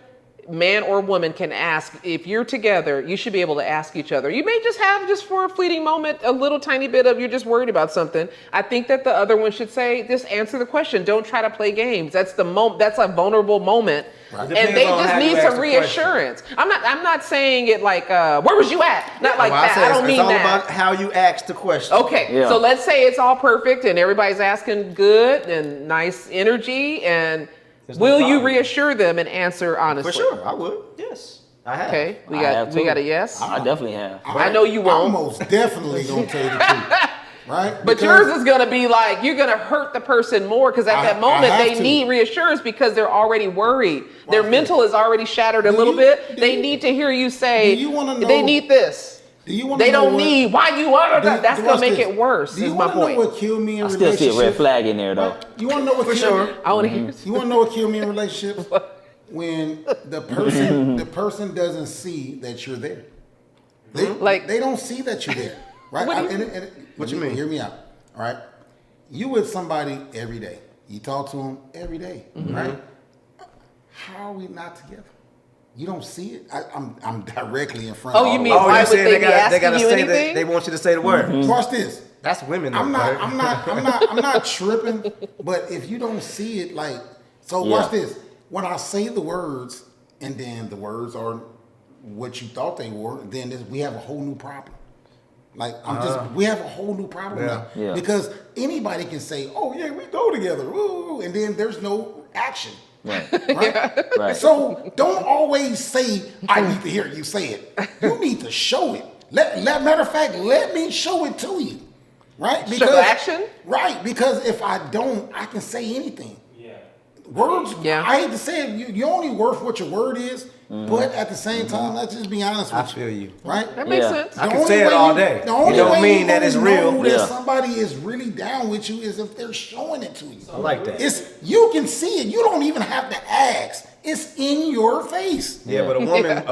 man or woman can ask, if you're together, you should be able to ask each other. You may just have, just for a fleeting moment, a little tiny bit of you're just worried about something. I think that the other one should say, just answer the question. Don't try to play games. That's the moment. That's a vulnerable moment. Right. And they just need some reassurance. I'm not saying it like, where was you at? Not like that. I don't mean that. It's all about how you ask the question. Okay, Yeah. so let's say it's all perfect and everybody's asking good and nice energy, and There's no will you problem. reasure them and answer honestly? For sure, I would. Yes, I have. Okay, we I got have we too. got a yes. I definitely have. I know you won't. I'm most definitely gonna tell you the truth, right? But Because yours is gonna be like, you're gonna hurt the person more because at that I moment have they to. need reassurance because they're already worried. Their Watch mental this. is already shattered a Do little you- bit. do They you- need to hear you say do you wanna they know- need this. do you want to They know don't what, need why you are do- that. That's do- gonna watch make this. it worse. Do you Is my want to know point. what killed me in I still see a red relationships? flag in there though. Right? You want to know what For killed sure. me? I want to hear. You want to know what killed me in relationships? When the person doesn't see that you're there. They don't see that you're there, right? What do you- What you mean? Hear me out, all right? You with somebody every day. You talk to them every day, right? How are we not together? You don't see it. I'm directly in front. Oh, of you all mean of why you're would saying they be they gotta asking you say anything? they want you to say the word. them. Watch this. That's women. I'm though, not. right? I'm not tripping. But if you don't see it, like, so watch this. When I say the words, and then the words are what you thought they were, then we have a whole new problem. Like we have a whole new problem now Yeah. because anybody can say, "Oh yeah, we go together," ooh, and then there's no action. Right. Right? Right. So don't always say, "I need to hear you say it." You need to show it. Matter of fact, let me show it to you. Right? Show action? Right, because if I don't, I can say anything. Words, Yeah. I hate to say it, you're only worth what your word is, but at the same time, let's just be honest with I feel you. Right? That makes Yeah. sense. I can only say it way all you- day. The only It don't way mean you that it's gonna real. know that Yeah. somebody is really down with you is if they're showing it to you. I like that. It's you can see it. You don't even have to ask. It's in your face. Yeah, but a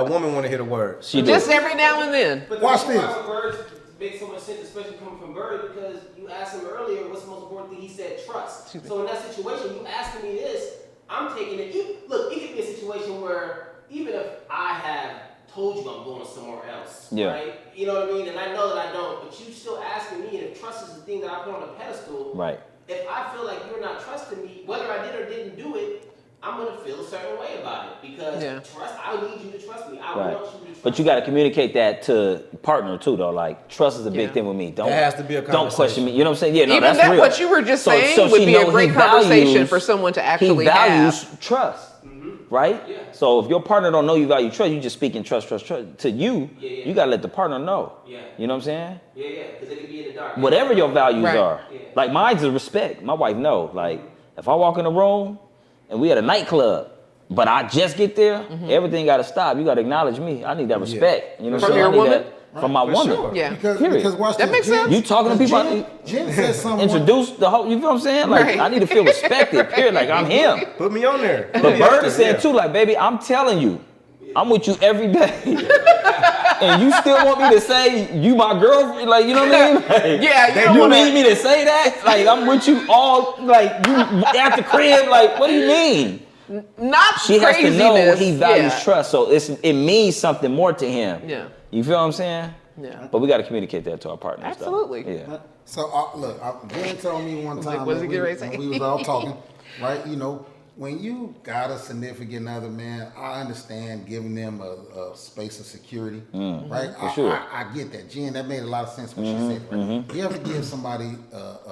woman want to hear the word. She Just do. every now and then. But Watch the reason this. why words make so much sense, especially coming from Bird, because you asked him earlier what's the most important thing. He said trust. So in that situation, you asking me this, I'm taking it. Look, it could be a situation where even if I have told you I'm going somewhere else, Yeah. right? You know what I mean? And I know that I don't, but you still asking me, and if trust is the thing that I put on a pedestal, Right. if I feel like you're not trusting me, whether I did or didn't do it, I'm gonna feel a certain way about it because Yeah. trust. I need you to trust me. I Right. want you to trust But you me. got to communicate that to partner too, though. Like trust is a big Yeah. thing with me. Don't There has to be a don't question conversation. me. You know what I'm saying? Yeah, no, Even that's that, real. what you were just saying so would she be a knows great he conversation values- for someone to actually he values have. trust, right? Yeah. So if your partner don't know you value trust, you just speaking trust to you. Yeah, yeah. You gotta let the partner know. Yeah. You know what I'm saying? Yeah, because it could be in the dark. Whatever your values Right. are. Yeah. Like mine's is respect. My wife know. Like if I walk in a room and we at a nightclub, but I just get there, everything got to stop. You got to acknowledge me. I need that respect. You know what I'm From saying? your I need woman? that from my woman. sure. Yeah. Because watch That this. makes Jen- sense. You talking to people, Jen said something. introduce the whole. You feel what I'm saying? Like Right. I need to feel respected. Period. Like I'm him. Put me on there. But Bird is saying too, like, baby, I'm telling you, I'm with you every day. And you still want me to say you my girlfriend? Like, you know what I mean? Like, Yeah, you don't you wanna- need me to say that? Like, I'm with you all, like, you at the crib. Like, what do you mean? Not She has to craziness. know he values yeah. trust, so it means something more to him. Yeah. You feel what I'm saying? Yeah. But we got to communicate that to our partners. though. Absolutely. Yeah. So look, Jen told me one time what is he when getting ready to say? when we was all talking, right? You know, when you got a significant other, man, I understand giving them a space of security, right? sure. I get that, Jen. That made a lot of sense what she said. Right? You have to give somebody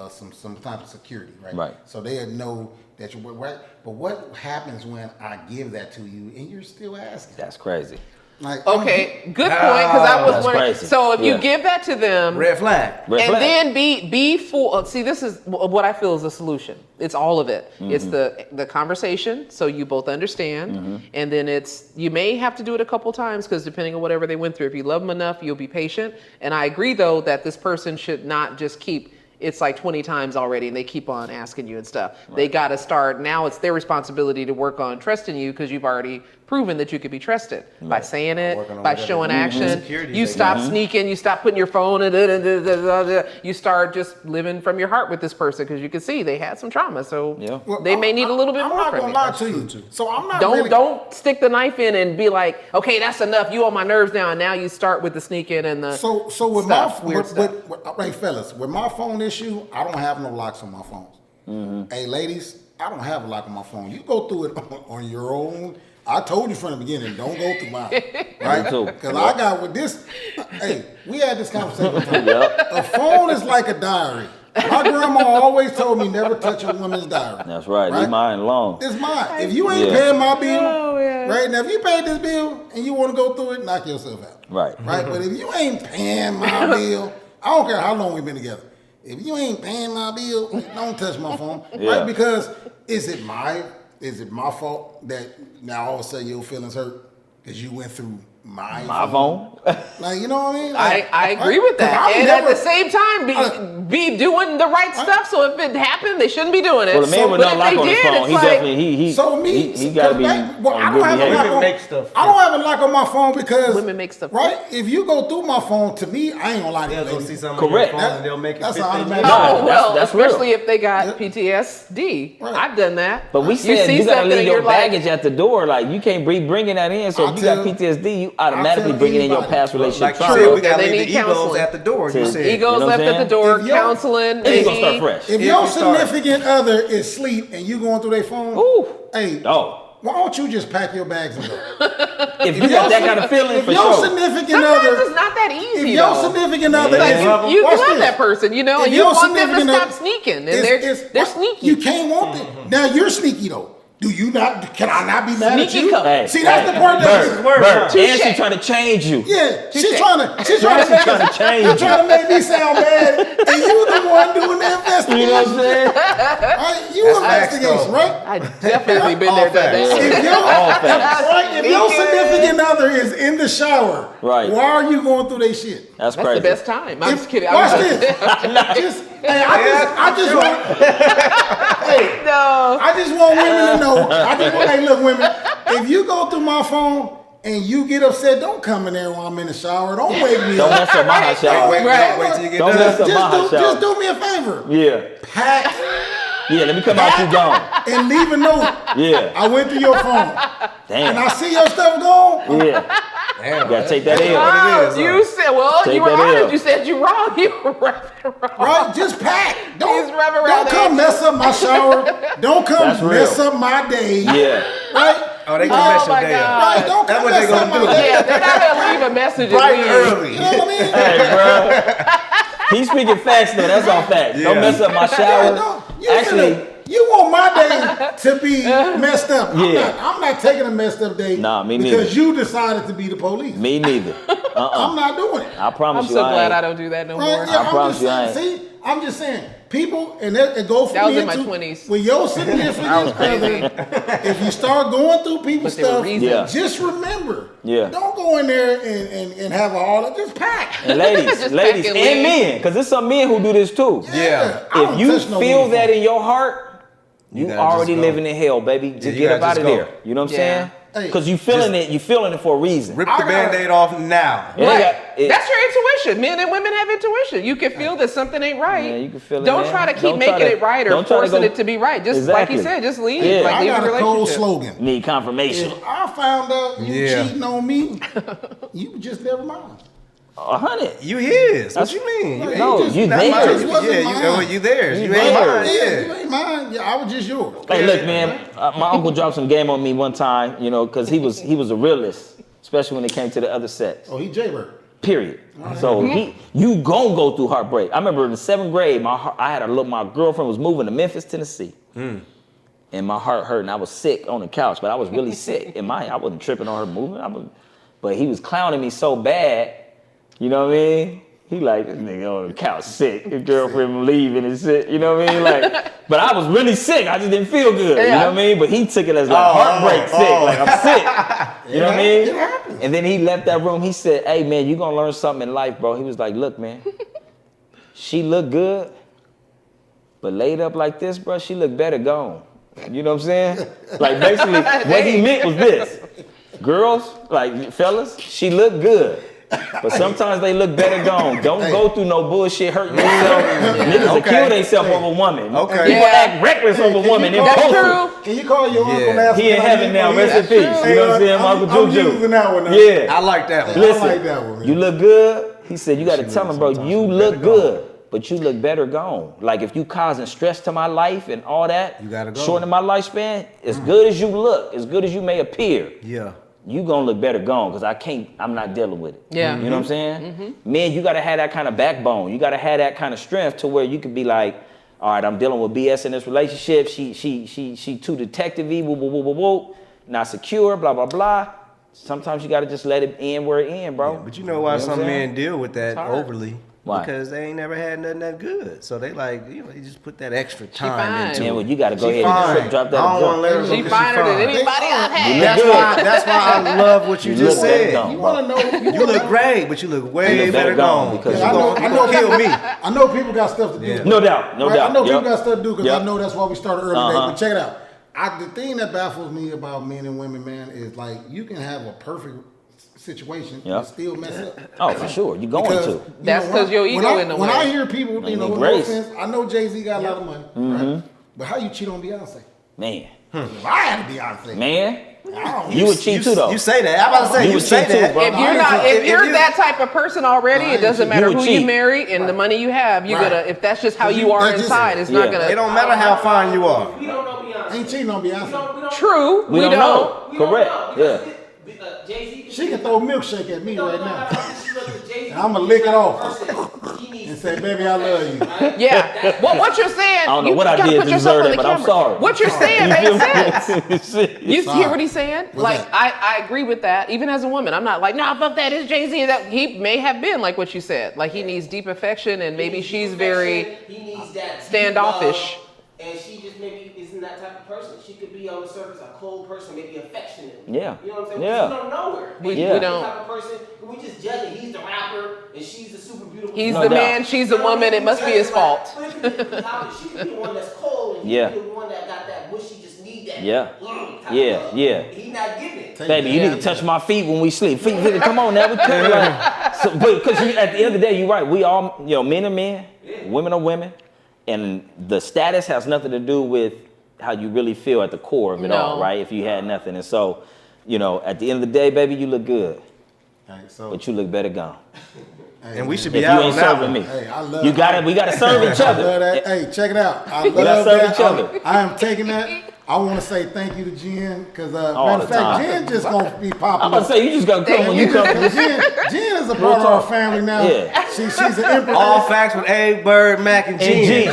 some type of security, right? Right. So they know that you're right. But what happens when I give that to you and you're still asking? That's crazy. Like, Okay, good point. Because I was That's wondering. crazy. So if Yeah. you give that to them, Red flag. Red and flag. then be full. See, this is what I feel is the solution. It's all of it. It's the conversation, so you both understand, and then it's you may have to do it a couple times because depending on whatever they went through, if you love them enough, you'll be patient. And I agree though that this person should not just keep. It's like 20 times already, and they keep on asking you and stuff. They got to start now. It's their responsibility to work on trusting you because you've already proven that you could be trusted by saying Working it, on by whatever showing action. securities You they stop got. sneaking, you stop putting your phone in, you start just living from your heart with this person because you can see they had some trauma. So Yeah. Well, they may need a little bit I'm more not from gonna you. lie to you. So I'm not Don't really, don't stick the knife in and be like, okay, that's enough. You on my nerves now. And now you start with the sneaking and the So with stuff, my weird stuff. hey fellas, with my phone issue, I don't have no locks on my phones. Hey ladies, I don't have a lock on my phone. You go through it on your own. I told you from the beginning, don't go through mine, right? Me too. Because I got with this. Hey, we had this conversation one time. Yep. A phone is like a diary. My grandma always told me never touch a woman's diary. That's right. Leave mine alone. It's mine. If you ain't Yeah. paying my bill, Oh, yeah. right now, if you paid this bill and you want to go through it, knock yourself out. Right. Right. But if you ain't paying my bill, I don't care how long we've been together. If you ain't paying my bill, don't touch my phone. Yeah. Right? Because is it my fault that now all of a sudden your feelings hurt because you went through my phone? Like, you know what I mean? Like, I agree with 'cause that. I've And never- at the same time, be doing the right stuff. So if it happened, they shouldn't be doing it. Well, the man with But no if lock they on his did, phone, it's he like, definitely he So me, he got to be well, I on don't good have a behavior. lock on. make stuff I don't have a lock on my phone because Women make stuff right. If you go through my phone, to me, I ain't gonna lie to you. They'll go ladies. see something Correct. on your phone and they'll make it That's fit an their automatic- needs. Oh, Nah, well, that's real. especially if they got PTSD. Right. I've done that. But we said see you gotta something leave and your you're like, baggage at the door. Like you can't be bringing that in. So I'll if you got tell- PTSD, you automatically tell bring it in your anybody. past relationship Like you trauma. said, we gotta They leave need the egos counseling. at the door. You said. Egos You know what left I'm at the saying? door, If you're- counseling, And you gonna start maybe. fresh. If If your you start- significant other is asleep and you going through their phone, Ooh. hey, Oh, why don't you just pack your bags and go? if you got that kind of feeling, If for your sure. significant Sometimes other, it's not that if easy, your though. significant other Yeah. is, Like, You watch love this. that person, you know, If and you your want them to significant stop other sneaking, and is- they're sneaky. You can't want them. Now you're sneaky though. Do you not? Can I not be mad at Sneaky you? come. Hey, See, that's hey, the part that's Bert, Touche. and she trying to change you. yeah. She's Touche. trying to She's make trying to us- change You're you. trying to make me sound bad, and you the one doing the investigation. You know what I'm saying? Right? You That's facts, investigation, though. right? I definitely been All there, done facts. that. If your, All facts. right, if your significant other is in the shower, Right. why are you going through their shit? That's That's crazy. the best time. I'm If- just kidding. Watch I'm this. Hey, I just want. Hey, No. I just want women to know. Hey, look, women. If you go through my phone and you get upset, don't come in there while I'm in the shower. Don't wake me Don't up. mess up my hot shower. Wait, Right. wait till you get Don't done. mess up my hot shower. Just do me a favor. Yeah, Pack yeah. Let me come out. You gone. and leave a note. Yeah. I went through your phone and I Damn. see your stuff gone. Yeah. Damn, You gotta take that in. what it is, You said, well, Take you were that honest. L. You said you wrong. You were wrong. Right? Just pack. Don't, He's rubbing around don't come the mess up my shower. Don't come That's real. mess up my day. Yeah. Right? Oh, they Oh, can mess your my day up. God. Right? Don't That's come what they mess gonna up my do. day. Yeah, they're not gonna leave a message. Bright and and leave. early. You know what I mean? Hey, bro. He's speaking facts though. That's all facts. Don't Yeah. mess up my Yeah, shower. no, you Actually, finna- you want my day to be messed up. Yeah. I'm not taking a messed up day Nah, me because neither. you decided to be the police. me neither. I'm not doing it. I promise I'm you, so I glad ain't. I don't do that no Right? more. Yeah, I promise you I I'm just saying. See, I'm just saying. People, and it go for That was me in my too, 20s. When your significant I was crazy. other, if you start going through people's But there were stuff, reasons. Yeah. just remember. Yeah. Don't go in there and have a all. Just pack. And ladies, Just ladies, pack and and leave. men, because there's some men who do this too. Yeah. I don't If you touch no feel woman that phone. in your heart, you gotta already just go. living in hell, baby. Just you get up gotta out of just go. there. You know what I'm Yeah. saying? Hey, Because you feeling it. You feeling it for a reason. Rip I the gotta- Band-Aid off now. It ain't Right. got- it- That's your intuition. Men and women have intuition. You can feel that something ain't right. Yeah, you can feel it, Don't man. try to keep Don't try making to- it right or don't try to forcing go- it to be right. Just like Exactly. he said, just leave. Yeah. Like I leave got the a cold relationship. slogan. Need confirmation. If I found out you Yeah. cheating on me, you just never mind. 100. You his. That's- What you mean? No, just- you Not theirs. mine. Just wasn't Yeah, mine. you theirs. You You ain't theirs. mine. Yeah, Yeah. you ain't mine. Yeah, I was just yours. Hey, look, man. My uncle dropped some game on me one time, you know, because he was a realist, especially when it came to the other sex. Oh, he Jaybird. Period. So you gon' go through heartbreak. I remember in the 7th grade, my girlfriend was moving to Memphis, Tennessee, and my heart hurt, and I was sick on the couch, but I was really sick. I wasn't tripping on her moving, but he was clowning me so bad. You know what I mean? He like, this nigga on the couch sick. His girlfriend leaving and sick. You know what I mean? Like, but I was really sick. I just didn't feel good. You know what I mean? But he took it as like heartbreak sick. Like I'm sick. You know what I mean? It happens. And then he left that room. He said, hey man, you gonna learn something in life, bro. He was like, look, man, she look good, but laid up like this, bro, she look better gone. You know what I'm saying? Like basically what he meant was this. Girls, like fellas, she look good. But sometimes they look better gone. Don't go through no bullshit hurting yourself. Niggas will kill themselves over a woman. Okay. People act reckless over a woman. That's true. Can you call your uncle and ask He him in how heaven you- now. Rest in peace. Hey, You know what I'm saying? Uncle I'm Juju. using that one now. Yeah. I like that one. Listen, I like that one. you look good. He said you got to tell him, bro, sometimes you you look better go. good, but you look better gone. Like if you causing stress to my life and all that, You gotta go. shortening my lifespan, as good as you look, as good as you may appear, Yeah. you gonna look better gone because I'm not dealing with it. Yeah. You know what I'm saying? Men, you gotta have that kind of backbone. You gotta have that kind of strength to where you could be like, all right, I'm dealing with BS in this relationship. She too detective-y, woo, woo, woo, woo, woo, not secure, blah, blah, blah. Sometimes you gotta just let it end where it end, bro. Yeah, but you know why what some I'm saying? men deal with that hard. overly? Why? Because they ain't never had nothing that good. So they like, they just put that extra time fine. into Man, it. well, you gotta go She ahead and fine. drop that. I don't want to let her She know 'cause finer than fine. anybody I've had. That's why I love what you You just look better said. gone. You want to know? You look great, but you look way You look better better gone gone. because You you gonna kill me. I know people got stuff to do. Yeah. No doubt, no Right? doubt. I know people Yep. got stuff to do because Yep. I know that's why we started early Uh-huh. today. But check it out. The thing that baffles me about men and women, man, is like you can have a perfect situation Yep. and still mess up. Oh, for sure. You're going Because, to. you That's know, 'cause when your I- ego when I- in the When way. I hear people, you know, no Grace. offense, I know Jay-Z got a lot of money, right? But how you cheat on Beyonce? Man. If I had a Beyonce, Man. I don't You would cheat too, though. You say that. I'm about to say You you would say cheat too, that. bro. If you're not, if you're that type of person already, it doesn't You matter would who cheat. you marry and the money you have. You're Right. gonna, if that's just how You- you are that's just- inside, it's Yeah. not gonna. It don't matter how fine you are. We don't know Beyonce. ain't cheating on Beyonce. We don't True, We don't know. We don't Correct. know, Yeah. because Jay-Z She can throw a milkshake at me No, right no, now. Jay-Z And I'ma lick it off. He needs And say, baby, I love you. Yeah. What you're saying? I don't know you what I gotta did put to yourself deserve on that, the but I'm camera. sorry. What you're saying makes sense. You Sorry. hear what he's saying? What's Like that? I agree with that. Even as a woman, I'm not like, nah, fuck that. It's Jay-Z. That he may have been like what you said. Like he needs deep affection, and maybe she's very. He needs that standoffish. love, and she just maybe isn't that type of person. She could be on the surface a cold person, maybe affectionate. Yeah. You know what I'm saying? Yeah. We just don't know her. We Maybe don't. The type of person we just judge it. He's the rapper and she's the super beautiful. He's No the doubt. man. She's the woman. It must be his fault. She could be the one that's cold, and Yeah. he could be the one that got that mushy, just need that. Yeah. Type Yeah, of love. yeah. He's not giving it. Baby, you need to touch my feet when we sleep. Feet, come on now. We can't, like, so, because at the end of the day, you're right. We all, men are men, women are women. And the status has nothing to do with how you really feel at the core of it No. all, right? If you had nothing. And so, at the end of the day, baby, you look good. Hey, so, But you look better gone. And we should If be you out ain't on that serving one. me. hey, I love We gotta serve each I love other. that. Hey, check it out. I gotta love serve that. each other. I am taking that. I want to say thank you to Jen because All matter the of fact, time. Jen just gonna be popular. I'm about to say, you just gotta come when you come. Jen is a part of our family now. Yeah. She's an empress. All facts with A, Bird, Mac, and And G. G. You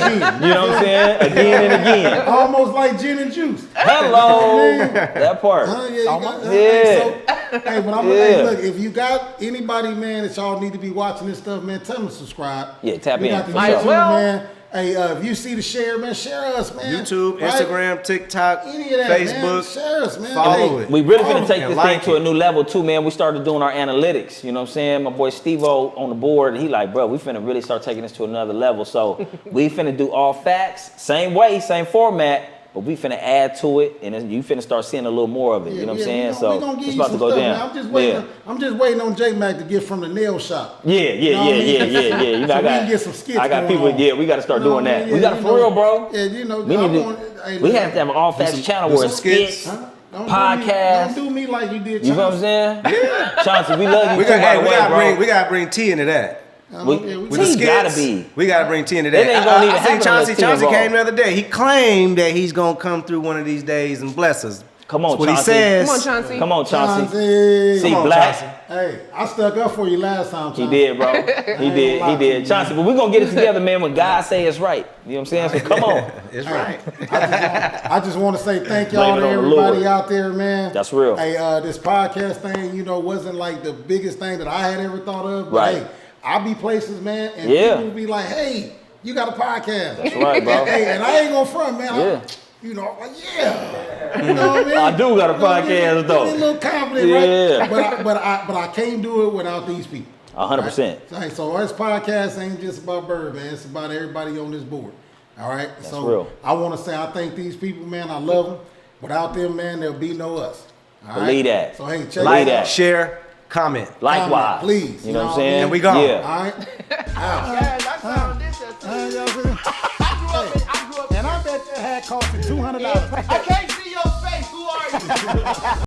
know what I'm saying? Again and again. Almost like gin and juice. Hello. That part. Yeah, you got, Yeah. hey, but I'm Yeah. hey, look, if you got anybody, man, that y'all need to be watching this stuff, man, tell them to subscribe. Yeah, tap we in. Got the Might as YouTube, well. man. Hey, if you see the share, man, share us, man. YouTube, Right? Instagram, TikTok, Any of that, Facebook. man. Share us, man. Follow Hey, it. We really Oh, finna take and this like thing to it. a new level too, man. We started doing our analytics. You know what I'm saying? My boy Steve-O on the board, he like, bro, we finna really start taking this to another level. So we finna do all facts, same way, same format, but we finna add to it, and then you finna start seeing a little more of it. You know what I'm saying? We gonna give it's you about some to go stuff, down. man. I'm just waiting on JMac to get from the nail shop. Yeah. You know what I mean? You know, So I we got, can get some skits I got going people. on. Yeah, we got to start You know doing what I that. mean? We got Yeah, it for real, bro. Yeah, you know, We I need want, hey, we have to have an all facts channel do where some skits, skits. Don't podcast. Do me like you did. You know what I'm saying? Yeah. Chauncey, we love you We too, by the way, bro. gotta bring T into that. We With T the skits, gotta be. we gotta bring T into It that. ain't gonna even I happen seen unless Chauncey. T Chauncey involved. came the other day. He claimed that he's gonna come through one of these days and bless us. Come on, That's what Chauncey. he says. Come on, Chauncey. Come on, Chauncey. Chauncey. See, Come on, black. Chauncey. Hey, I stuck up for you last time, Chauncey. He did, bro. He did. Chauncey, but we're going to get it together, man, when God say it's right. You know what I'm saying? So come on. It's right. I just want to say thank y'all Blame it to on the everybody Lord. out there, man. That's real. Hey, this podcast thing, wasn't like the biggest thing that I had ever thought of. But Right. hey, I'll be places, man, and Yeah. people be like, hey, you got a podcast. That's right, bro. And I ain't gonna front, man. Yeah. Like, yeah. You know what I mean? I do got a You know, podcast, get a though. little confident, Yeah. right? But I can't do it without these people. 100%. Right? So this podcast ain't just about Bird, man. It's about everybody on this board. All right. So real. I want to say I thank these people, man. I love them. Without them, man, there'll be no us. Believe that. So hey, check Believe it that. out. Share, comment. Likewise. Please. You know what I'm saying? And we gone. Yeah. All right. Guys, I found this at And I bet that had cost you $200. I can't see your face. Who are you?